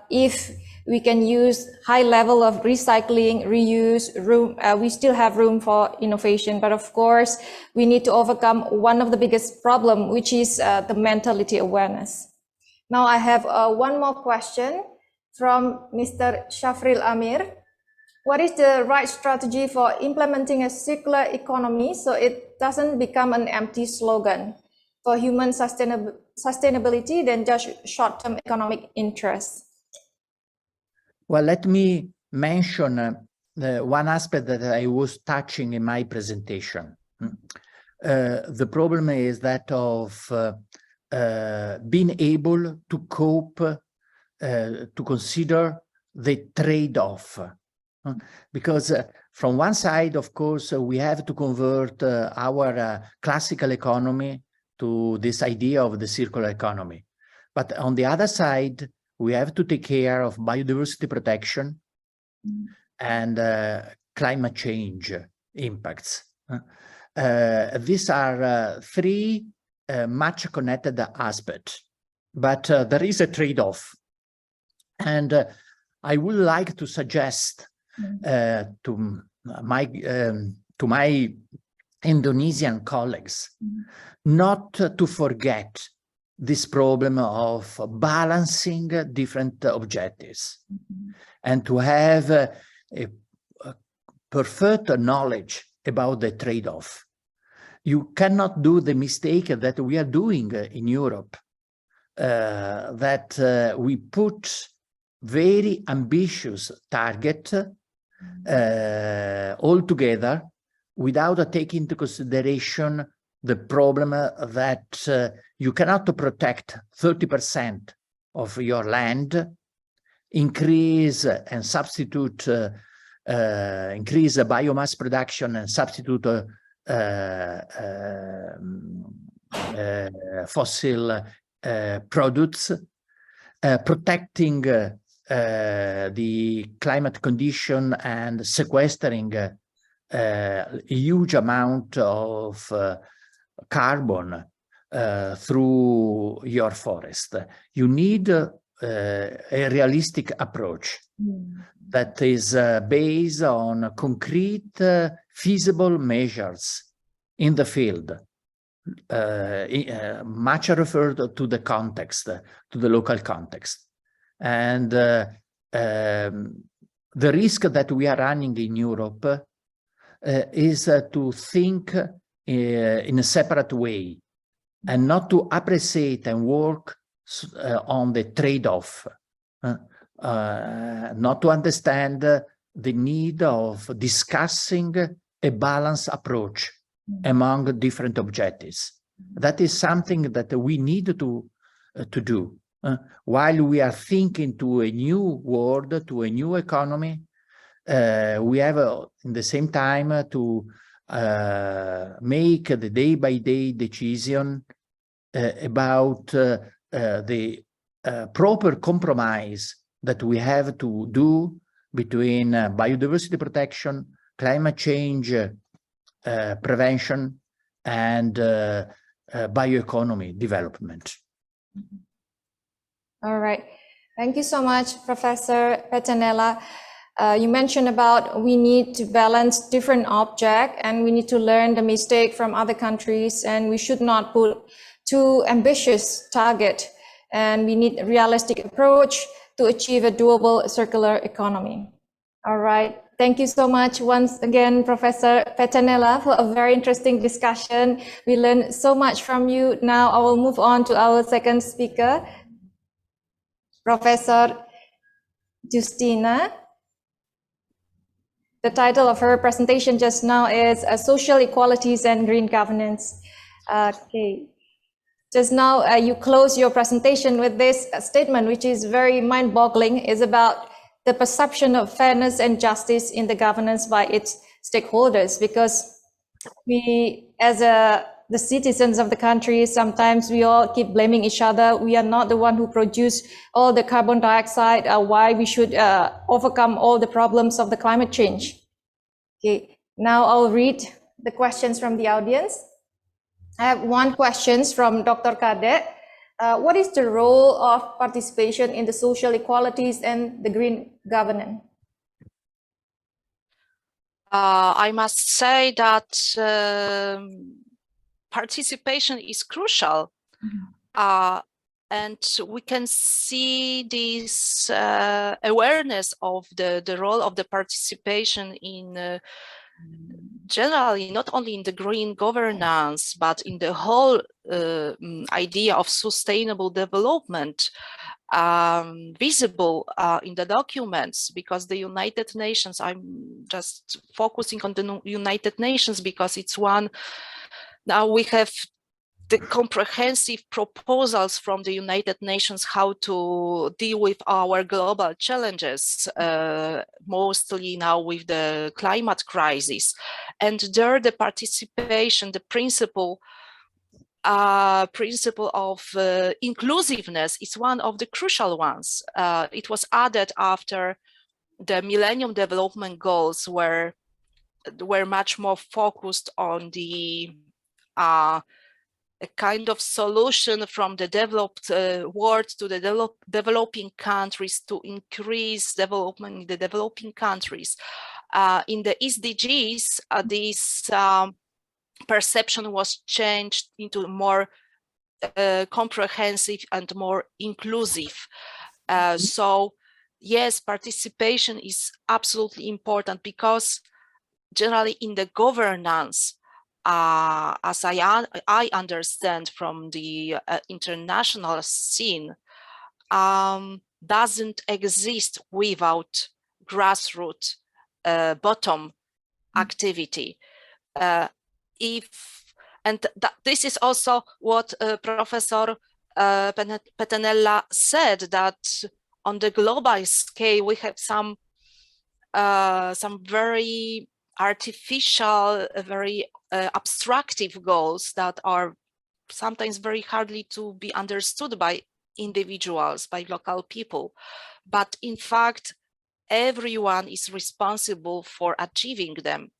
If we can use high level of recycling, reuse, we still have room for innovation. But of course, we need to overcome one of the biggest problem, which is the mentality awareness. Now I have one more question from Mr. Shafril Amir. What is the right strategy for implementing a circular economy so it doesn't become an empty slogan for human sustainability than just short-term economic interests? Well, let me mention one aspect that I was touching in my presentation. The problem is that of being able to cope, to consider the trade-off. Because from one side, of course, we have to convert our classical economy to this idea of the circular economy. But on the other side, we have to take care of biodiversity protection and climate change impacts. These are three much connected aspects, but there is a trade-off. And I would like to suggest to my Indonesian colleagues not to forget this problem of balancing different objectives and to have a perfect knowledge about the trade-off. You cannot do the mistake that we are doing in Europe, that we put very ambitious target all together without taking into consideration the problem that you cannot protect 30% of your land, increase and substitute, increase biomass production and substitute fossil products, protecting the climate condition and sequestering a huge amount of carbon through your forest. You need a realistic approach that is based on concrete, feasible measures in the field, much referred to the context, to the local context. And the risk that we are running in Europe is to think in a separate way and not to appreciate and work on the trade-off, not to understand the need of discussing a balanced approach among different objectives. That is something that we need to do. While we are thinking to a new world, to a new economy, we have in the same time to make the day-by-day decision about the proper compromise that we have to do between biodiversity protection, climate change prevention, and bioeconomy development. All right. Thank you so much, Professor Pettenella. You mentioned about we need to balance different objects and we need to learn the mistake from other countries, and we should not put too ambitious target, and we need a realistic approach to achieve a doable circular economy. All right. Thank you so much once again, Professor Pettenella, for a very interesting discussion. We learned so much from you. Now I will move on to our second speaker, Professor Justyna. The title of her presentation just now is Social Equalities and Green Governance. Okay. Just now you close your presentation with this statement, which is very mind-boggling. It's about the perception of fairness and justice in the governance by its stakeholders, because we, as the citizens of the country, sometimes we all keep blaming each other. We are not the one who produce all the carbon dioxide, why we should overcome all the problems of the climate change. Okay, now I'll read the questions from the audience. I have one question from Dr. Kade. What is the role of participation in the social equalities and the green governance? I must say that participation is crucial. And we can see this awareness of the role of the participation in generally, not only in the green governance, but in the whole idea of sustainable development. visible in the documents, because the United Nations, I'm just focusing on the United Nations because it's one, now we have the comprehensive proposals from the United Nations how to deal with our global challenges, mostly now with the climate crisis. And there the participation, the principle of inclusiveness is one of the crucial ones. It was added after the Millennium Development Goals were much more focused on the a kind of solution from the developed world to the developing countries to increase development in the developing countries. In the SDGs, this perception was changed into more comprehensive and more inclusive. So yes, participation is absolutely important, because generally in the governance, as I understand from the international scene, doesn't exist without grassroots bottom activity. This is also what Professor Pettenella said, that on the global scale we have some very artificial, very abstractive goals that are sometimes very hardly to be understood by individuals, by local people. But in fact, everyone is responsible for achieving them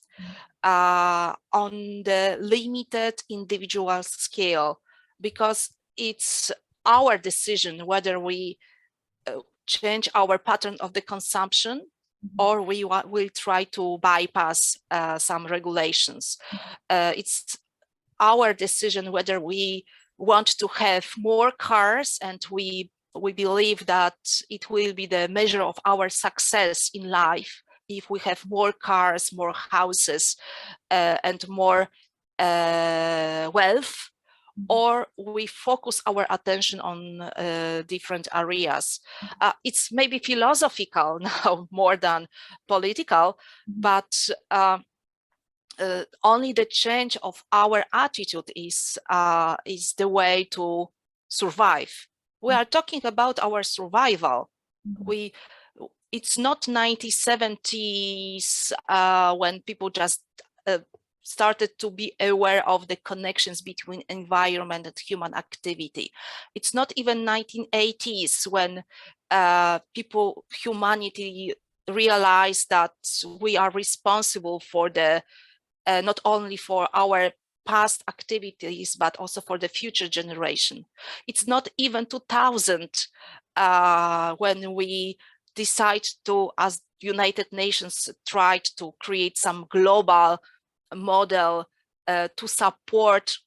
on the limited individual scale, because it's our decision whether we change our pattern of the consumption or we will try to bypass some regulations. It's our decision whether we want to have more cars, and we believe that it will be the measure of our success in life if we have more cars, more houses, and more wealth, or we focus our attention on different areas. It's maybe philosophical now more than political, but only the change of our attitude is the way to survive. We are talking about our survival. It's not 1970s when people just started to be aware of the connections between environment and human activity. It's not even 1980s when humanity realized that we are responsible for the not only for our past activities, but also for the future generation. It's not even 2000 when we decide to, as United Nations, tried to create some global model to support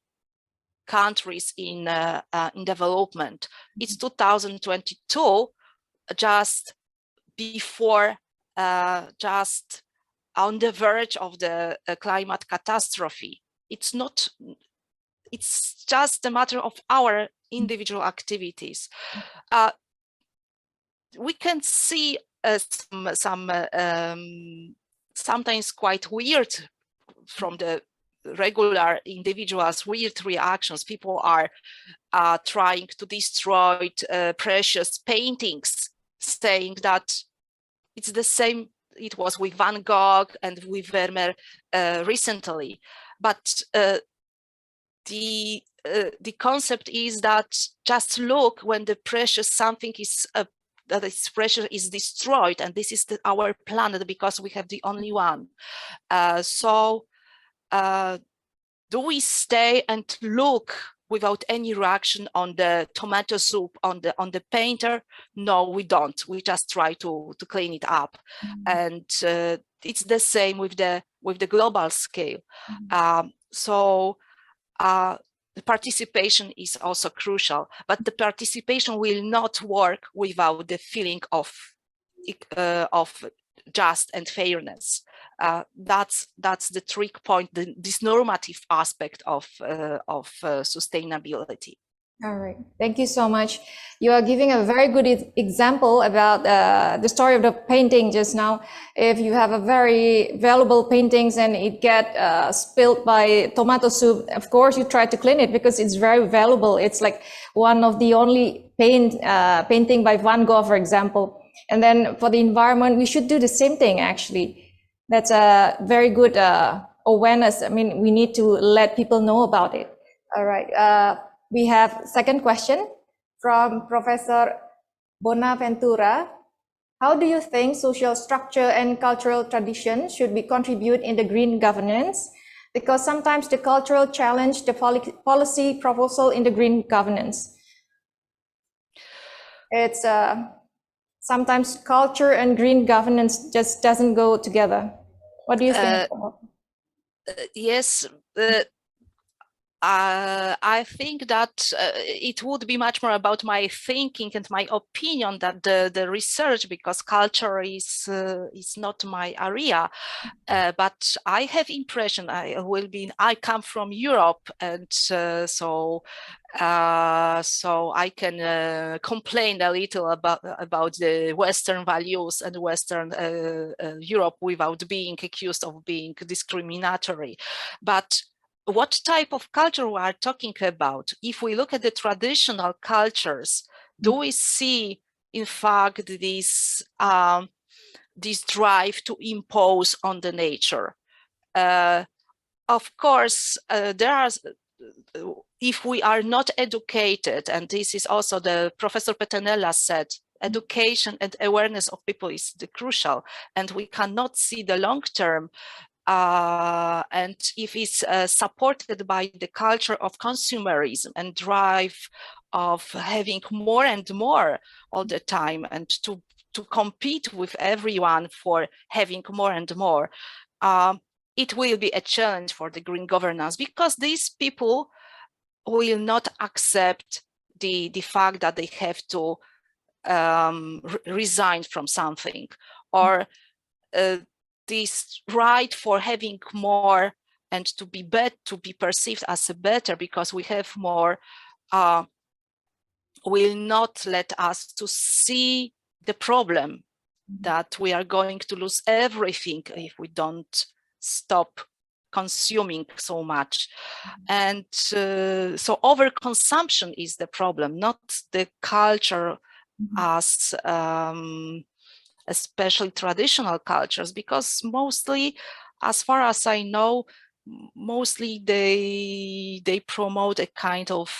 countries in development. It's 2022, just before, just on the verge of the climate catastrophe. It's just a matter of our individual activities. We can see sometimes quite weird from the regular individuals, weird reactions. People are trying to destroy precious paintings, saying that it's the same. It was with Van Gogh and with Vermeer recently, but the concept is that just look when the precious something is that its pressure is destroyed, and this is our planet because we have the only one. So do we stay and look without any reaction on the tomato soup on the painter? No, we don't. We just try to clean it up. And it's the same with the global scale. So the participation is also crucial, but the participation will not work without the feeling of just and fairness. That's the trick point, this normative aspect of sustainability. All right, thank you so much. You are giving a very good example about the story of the painting just now. If you have a very valuable paintings and it get spilled by tomato soup, of course you try to clean it because it's very valuable. It's like one of the only painting by Van Gogh, for example. And then for the environment, we should do the same thing, actually. That's a very good awareness. I mean, we need to let people know about it. All right. We have second question from Professor Bonaventura. How do you think social structure and cultural tradition should be contribute in the green governance? Because sometimes the cultural challenge the policy proposal in the green governance. It's sometimes culture and green governance just doesn't go together. What do you think? Yes. I think that it would be much more about my thinking and my opinion than the research, because culture is not my area. But I have impression I come from Europe, and so I can complain a little about the Western values and Western Europe without being accused of being discriminatory. But what type of culture we are talking about? If we look at the traditional cultures, do we see, in fact, this drive to impose on the nature? Of course, if we are not educated, and this is also the Professor Pettenella said, education and awareness of people is crucial, and we cannot see the long term. And if it's supported by the culture of consumerism and drive of having more and more all the time, and to compete with everyone for having more and more, it will be a challenge for the green governance, because these people will not accept the fact that they have to resign from something, or this right for having more and to be perceived as a better because we have more, will not let us to see the problem that we are going to lose everything if we don't stop consuming so much. And so overconsumption is the problem, not the culture as especially traditional cultures, because mostly, as far as I know, mostly they promote a kind of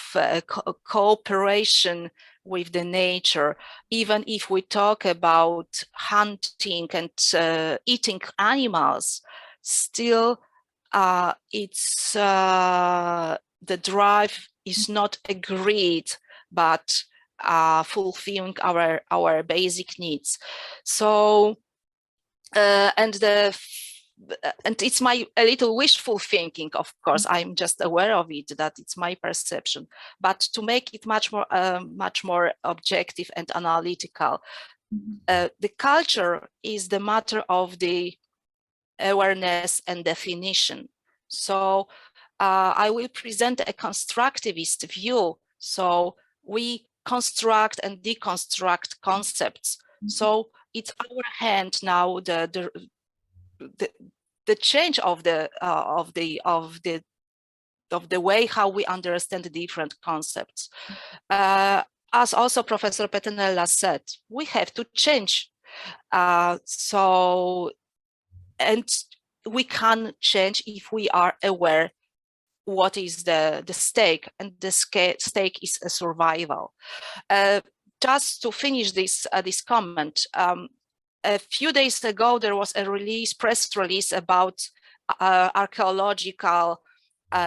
cooperation with the nature. Even if we talk about hunting and eating animals, still it's the drive is not agreed, but fulfilling our basic needs. So and it's a little wishful thinking, of course. I'm just aware of it, that it's my perception. But to make it much more objective and analytical, the culture is the matter of the awareness and definition. So I will present a constructivist view. So we construct and deconstruct concepts. So it's our hand now, the change of the way how we understand the different concepts. As also Professor Pettenella said, we have to change. And we can change if we are aware what is the stake, and the stake is a survival. Just to finish this comment, a few days ago there was a press release about archaeological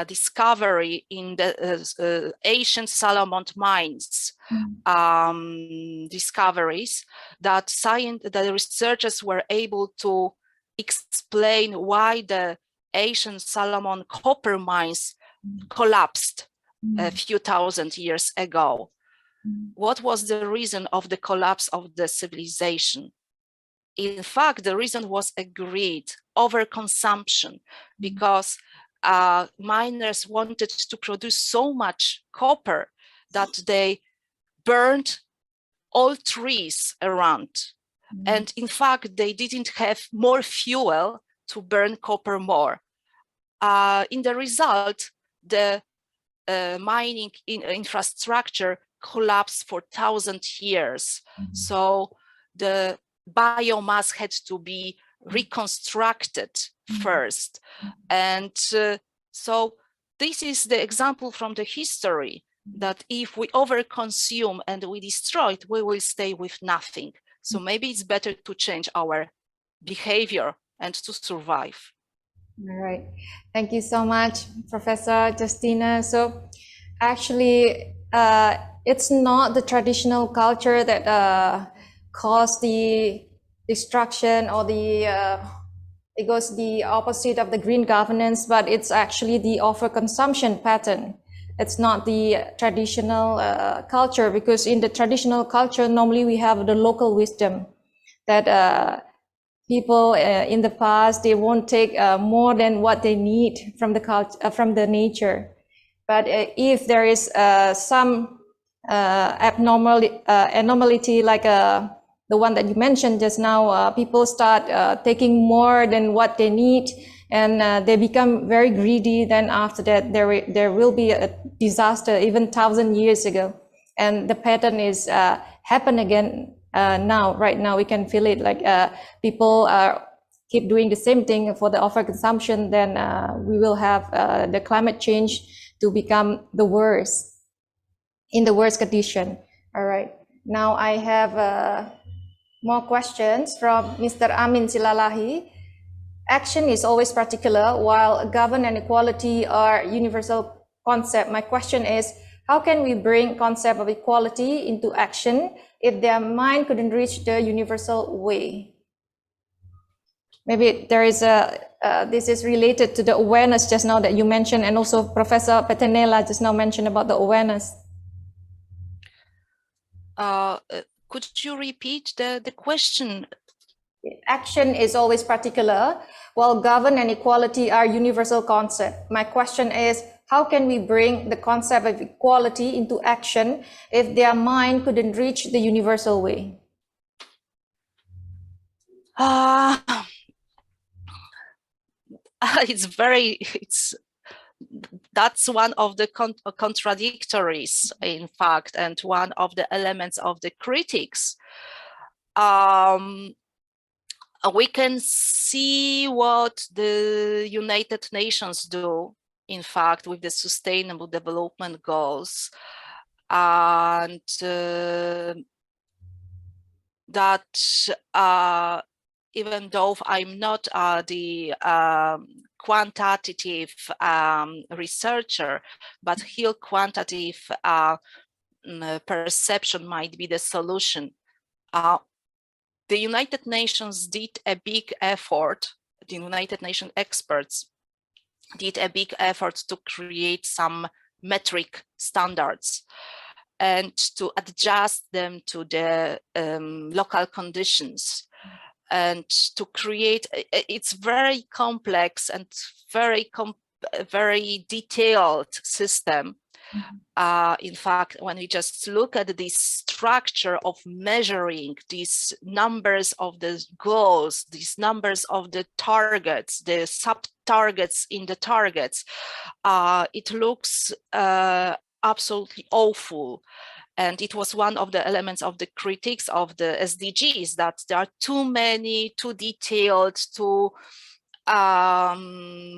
discovery in the ancient Solomon mines, discoveries that the researchers were able to explain why the ancient Solomon copper mines collapsed a few thousand years ago. What was the reason of the collapse of the civilization? In fact, the reason was agreed: overconsumption, because miners wanted to produce so much copper that they burned all trees around. And in fact, they didn't have more fuel to burn copper more. In the result, the mining infrastructure collapsed for 1,000 years. So the biomass had to be reconstructed first. And so this is the example from the history that if we overconsume and we destroy it, we will stay with nothing. So maybe it's better to change our behavior and to survive. All right. Thank you so much, Professor Justyna. So actually, it's not the traditional culture that caused the destruction or it goes the opposite of the green governance, but it's actually the overconsumption pattern. It's not the traditional culture, because in the traditional culture, normally we have the local wisdom that people in the past, they won't take more than what they need from the nature. But if there is some abnormality like the one that you mentioned just now, people start taking more than what they need, and they become very greedy. Then after that, there will be a disaster even 1,000 years ago, and the pattern is happen again now. Right now, we can feel it, like people keep doing the same thing for the overconsumption. Then we will have the climate change to become the worst, in the worst condition. All right. Now I have more questions from Mr. Amin Silalahi. Action is always particular, while govern and equality are universal concept. My question is, how can we bring concept of equality into action if their mind couldn't reach the universal way? Maybe there is this is related to the awareness just now that you mentioned, and also Professor Pettenella just now mentioned about the awareness. Could you repeat the question? Action is always particular, while govern and equality are universal concept. My question is, how can we bring the concept of equality into action if their mind couldn't reach the universal way? That's one of the contradictories, in fact, and one of the elements of the critics. We can see what the United Nations do, in fact, with the Sustainable Development Goals, and that even though I'm not the quantitative researcher, but here quantitative perception might be the solution. The United Nations did a big effort, the United Nations experts did a big effort to create some metric standards and to adjust them to the local conditions, and to create, it's very complex and very detailed system. In fact, when we just look at this structure of measuring these numbers of the goals, these numbers of the targets, the sub-targets in the targets, it looks absolutely awful. And it was one of the elements of the critiques of the SDGs, that there are too many, too detailed, too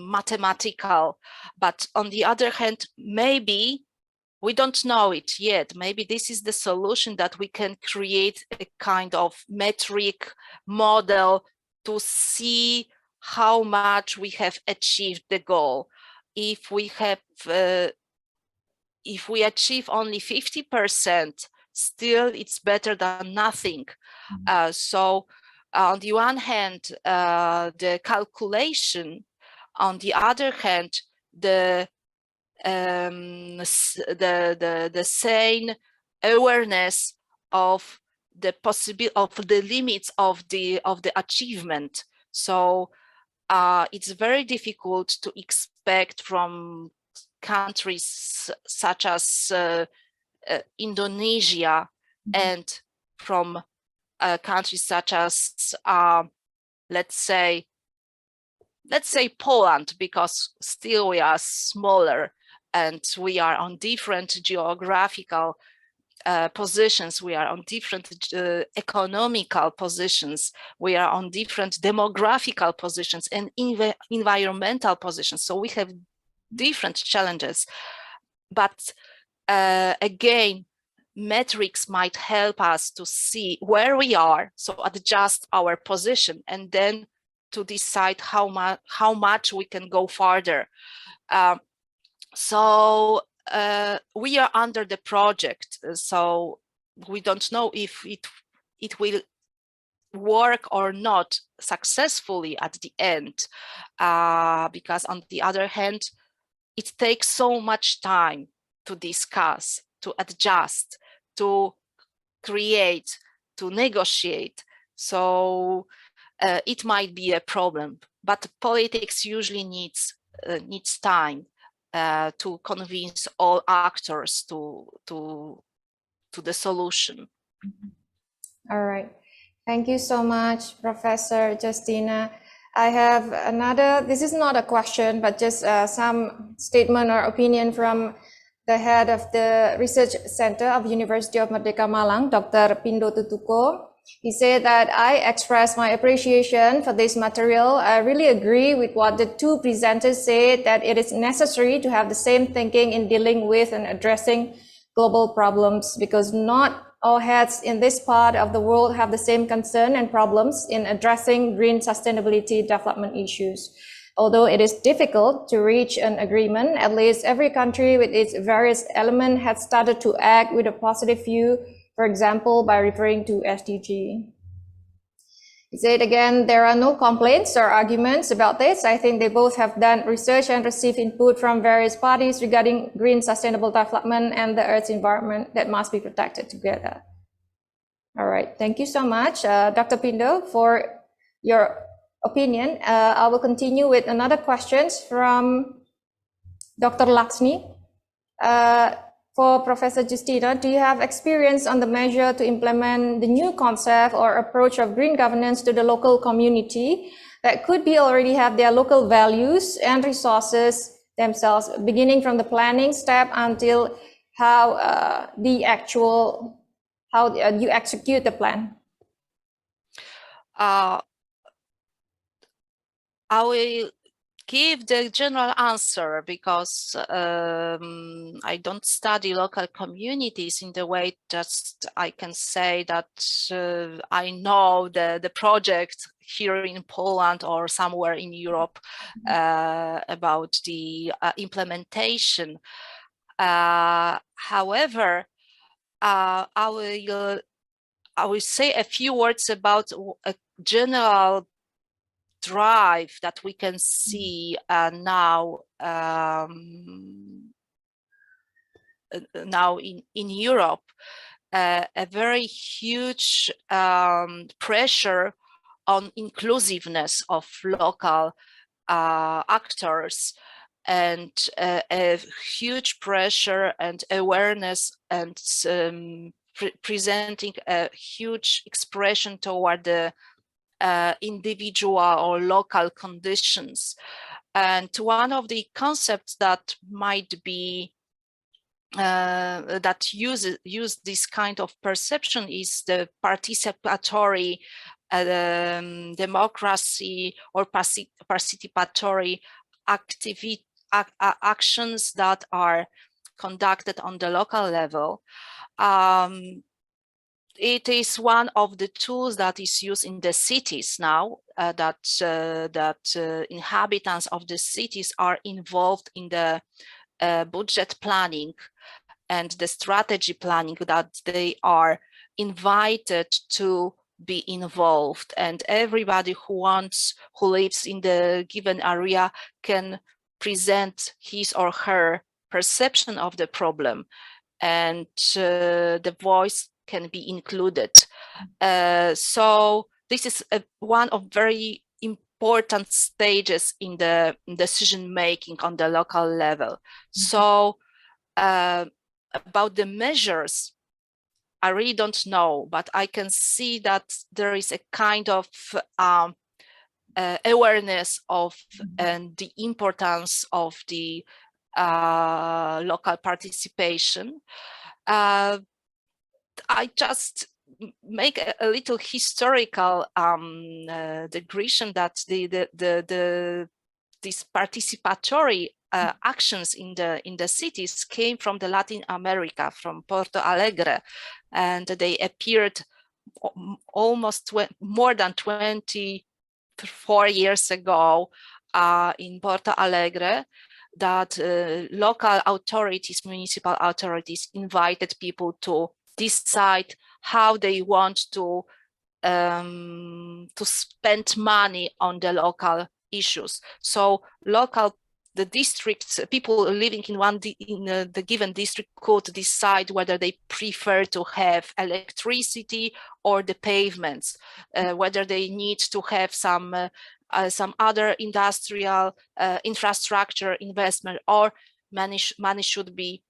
mathematical. But on the other hand, maybe we don't know it yet. Maybe this is the solution, that we can create a kind of metric model to see how much we have achieved the goal. If we have, if we achieve only 50%, still it's better than nothing. So on the one hand, the calculation, on the other hand, the sane awareness of the possibility of the limits of the achievement. So it's very difficult to expect from countries such as Indonesia and from countries such as, let's say Poland, because still we are smaller and we are on different geographical positions, we are on different economical positions, we are on different demographical positions and environmental positions. So we have different challenges. But again, metrics might help us to see where we are, so adjust our position, and then to decide how much we can go farther. So we are under the project, so we don't know if it will work or not successfully at the end, because on the other hand, it takes so much time to discuss, to adjust, to create, to negotiate. So it might be a problem, but politics usually needs time to convince all actors to the solution. All right. Thank you so much, Professor Justyna. I have another, this is not a question, but just some statement or opinion from the head of the Research Center of University of Merdeka Malang, Dr. Pindo Tutuko. He said that I express my appreciation for this material. I really agree with what the two presenters said, that it is necessary to have the same thinking in dealing with and addressing global problems, because not all heads in this part of the world have the same concern and problems in addressing green sustainability development issues. Although it is difficult to reach an agreement, at least every country with its various elements has started to act with a positive view, for example, by referring to SDG. He said again, there are no complaints or arguments about this. I think they both have done research and received input from various parties regarding green sustainable development and the Earth's environment that must be protected together. All right, thank you so much, Dr. Pindo, for your opinion. I will continue with another question from Dr. Laksmi. For Professor Justyna, do you have experience on the measure to implement the new concept or approach of green governance to the local community that could be already have their local values and resources themselves, beginning from the planning step until how you execute the plan? I will give the general answer because I don't study local communities in the way just I can say that I know the project here in Poland or somewhere in Europe about the implementation. However, I will say a few words about a general drive that we can see now in Europe, a very huge pressure on inclusiveness of local actors, and a huge pressure and awareness and presenting a huge expression toward the individual or local conditions. And one of the concepts that might be that use this kind of perception is the participatory democracy or participatory actions that are conducted on the local level. It is one of the tools that is used in the cities now, that inhabitants of the cities are involved in the budget planning and the strategy planning, that they are invited to be involved, and everybody who lives in the given area can present his or her perception of the problem, and the voice can be included. So this is one of very important stages in the decision making on the local level. So about the measures, I really don't know, but I can see that there is a kind of awareness of and the importance of the local participation. I just make a little historical digression that these participatory actions in the cities came from the Latin America, from Porto Alegre, and they appeared almost more than 24 years ago in Porto Alegre, that local authorities, municipal authorities, invited people to decide how they want to spend money on the local issues. So the districts, people living in the given district could decide whether they prefer to have electricity or the pavements, whether they need to have some other industrial infrastructure investment, or money should be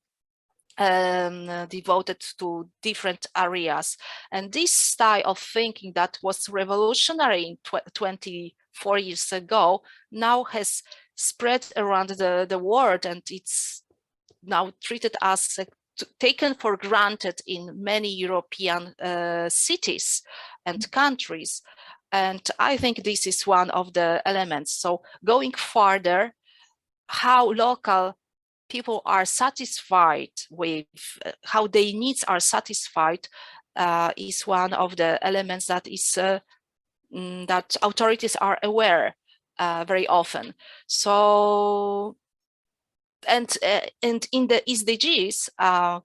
devoted to different areas. And this style of thinking that was revolutionary in 24 years ago now has spread around the world, and it's now treated as taken for granted in many European cities and countries. And I think this is one of the elements. So going further, how local people are satisfied with, how their needs are satisfied, is one of the elements that is that authorities are aware very often. So, and in the SDGs,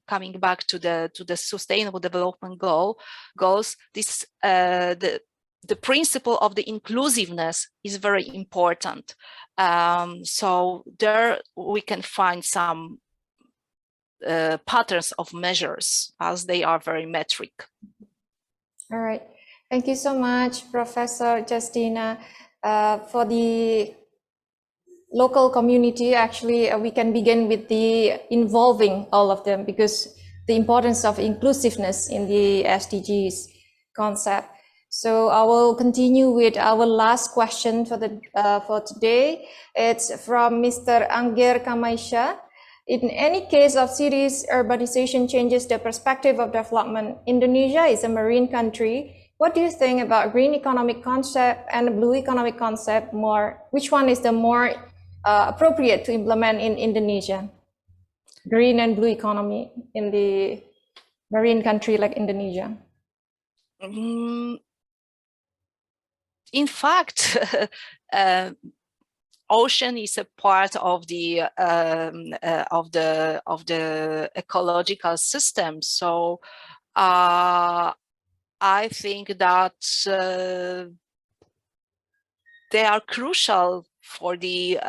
coming back to the Sustainable Development goals, this the principle of the inclusiveness is very important. So there we can find some patterns of measures, as they are very metric. All right. Thank you so much, Professor Justyna. For the local community, actually, we can begin with the involving all of them, because the importance of inclusiveness in the SDGs concept. So I will continue with our last question for today. It's from Mr. Angger Kamaisha. In any case of cities, urbanization changes the perspective of development. Indonesia is a marine country. What do you think about green economic concept and blue economic concept more? Which one is the more appropriate to implement in Indonesia? Green and blue economy in the marine country like Indonesia. In fact, ocean is a part of the ecological system. So I think that they are crucial for the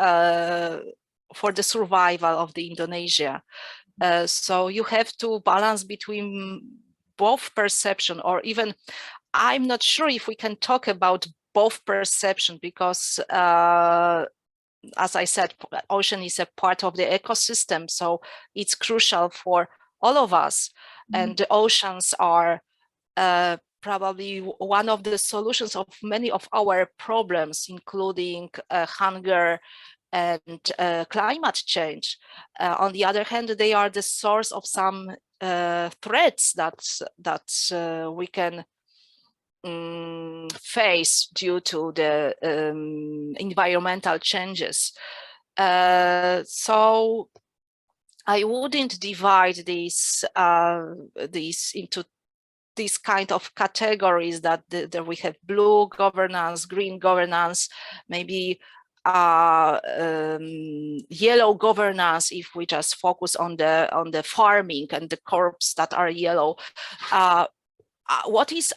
survival of the Indonesia. So you have to balance between both perception, or even, I'm not sure if we can talk about both perception, because as I said, ocean is a part of the ecosystem, so it's crucial for all of us. And the oceans are probably one of the solutions of many of our problems, including hunger and climate change. On the other hand, they are the source of some threats that we can face due to the environmental changes. So I wouldn't divide these into these kind of categories that we have blue governance, green governance, maybe yellow governance if we just focus on the farming and the crops that are yellow. What is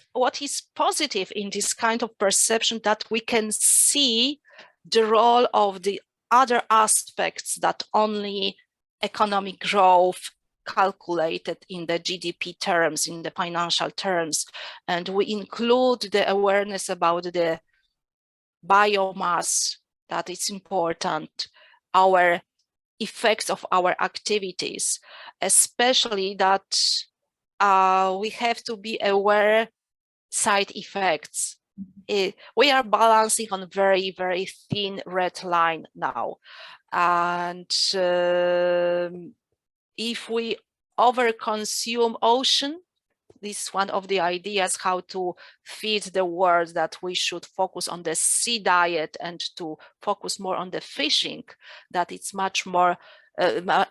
positive in this kind of perception, that we can see the role of the other aspects that only economic growth calculated in the GDP terms, in the financial terms, and we include the awareness about the biomass, that is important, our effects of our activities, especially that we have to be aware side effects. We are balancing on very, very thin red line now. And if we overconsume ocean, this is one of the ideas how to feed the world, that we should focus on the sea diet and to focus more on the fishing, that it's much more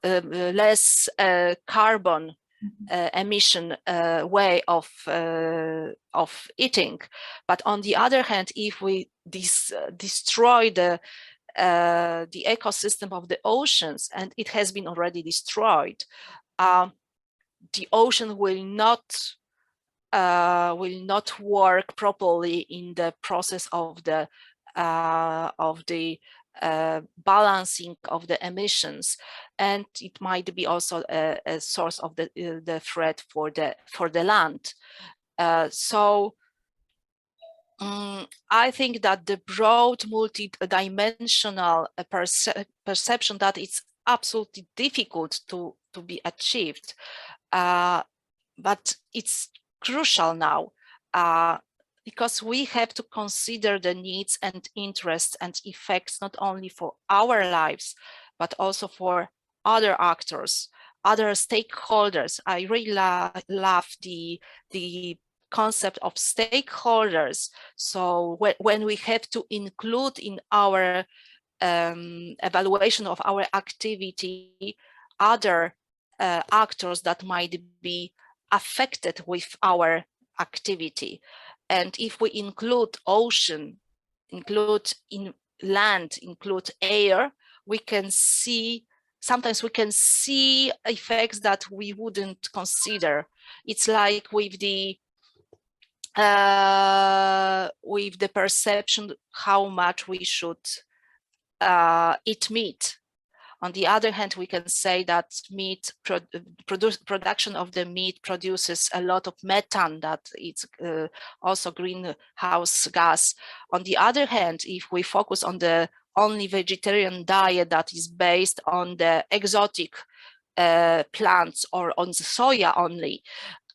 less carbon emission way of eating. But on the other hand, if we destroy the ecosystem of the oceans, and it has been already destroyed, the ocean will not work properly in the process of the balancing of the emissions, and it might be also a source of the threat for the land. So I think that the broad multi-dimensional perception, that it's absolutely difficult to be achieved, but it's crucial now, because we have to consider the needs and interests and effects not only for our lives, but also for other actors, other stakeholders. I really love the concept of stakeholders. So when we have to include in our evaluation of our activity other actors that might be affected with our activity. And if we include ocean, include in land, include air, we can see, sometimes we can see effects that we wouldn't consider. It's like with the perception how much we should eat meat. On the other hand, we can say that meat production of the meat produces a lot of methane, that it's also greenhouse gas. On the other hand, if we focus on the only vegetarian diet that is based on the exotic plants or on the soya only,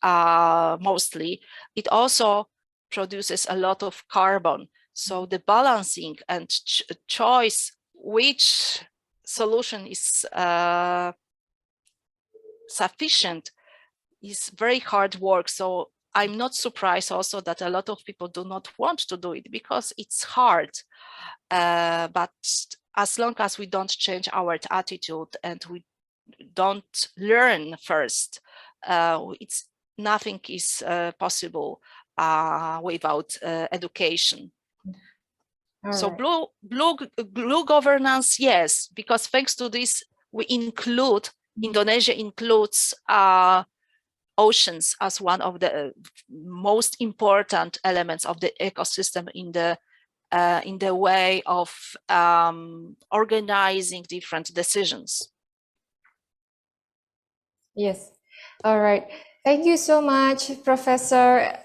mostly, it also produces a lot of carbon. So the balancing and choice which solution is sufficient is very hard work. So I'm not surprised also that a lot of people do not want to do it, because it's hard. But as long as we don't change our attitude and we don't learn first, nothing is possible without education. So blue governance, yes, because thanks to this, Indonesia includes oceans as one of the most important elements of the ecosystem in the way of organizing different decisions. Yes. All right. Thank you so much, Professor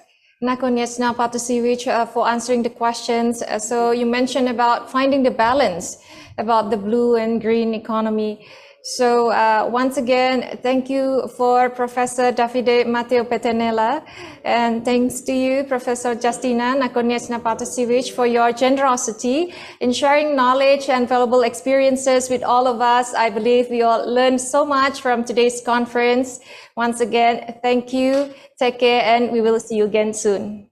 Nakonieczna-Bartosiewicz, for answering the questions. So you mentioned about finding the balance about the blue and green economy. So once again, thank you for Professor Davide Matteo Pettenella, and thanks to you, Professor Justyna Nakonieczna-Bartosiewicz, for your generosity in sharing knowledge and valuable experiences with all of us. I believe we all learned so much from today's conference. Once again, thank you, take care, and we will see you again soon.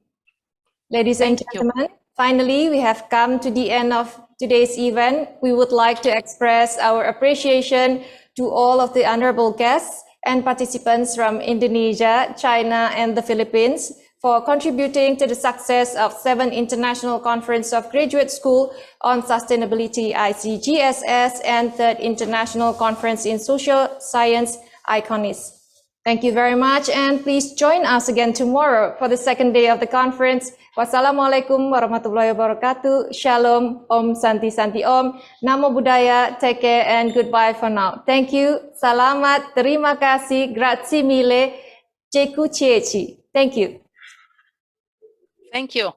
Ladies and gentlemen, finally, we have come to the end of today's event. We would like to express our appreciation to all of the honorable guests and participants from Indonesia, China, and the Philippines for contributing to the success of 7th International Conference of Graduate School on Sustainability ICGSS and 3rd International Conference in Social Science ICONIS. Thank you very much, and please join us again tomorrow for the second day of the conference. Wassalamualaikum warahmatullahi wabarakatuh. Shalom, Om Santi Santi Om. Namo Buddhaya, take care, and goodbye for now. Thank you. Salamat, terima kasih, grazie mille, ceku ceci. Thank you. Thank you.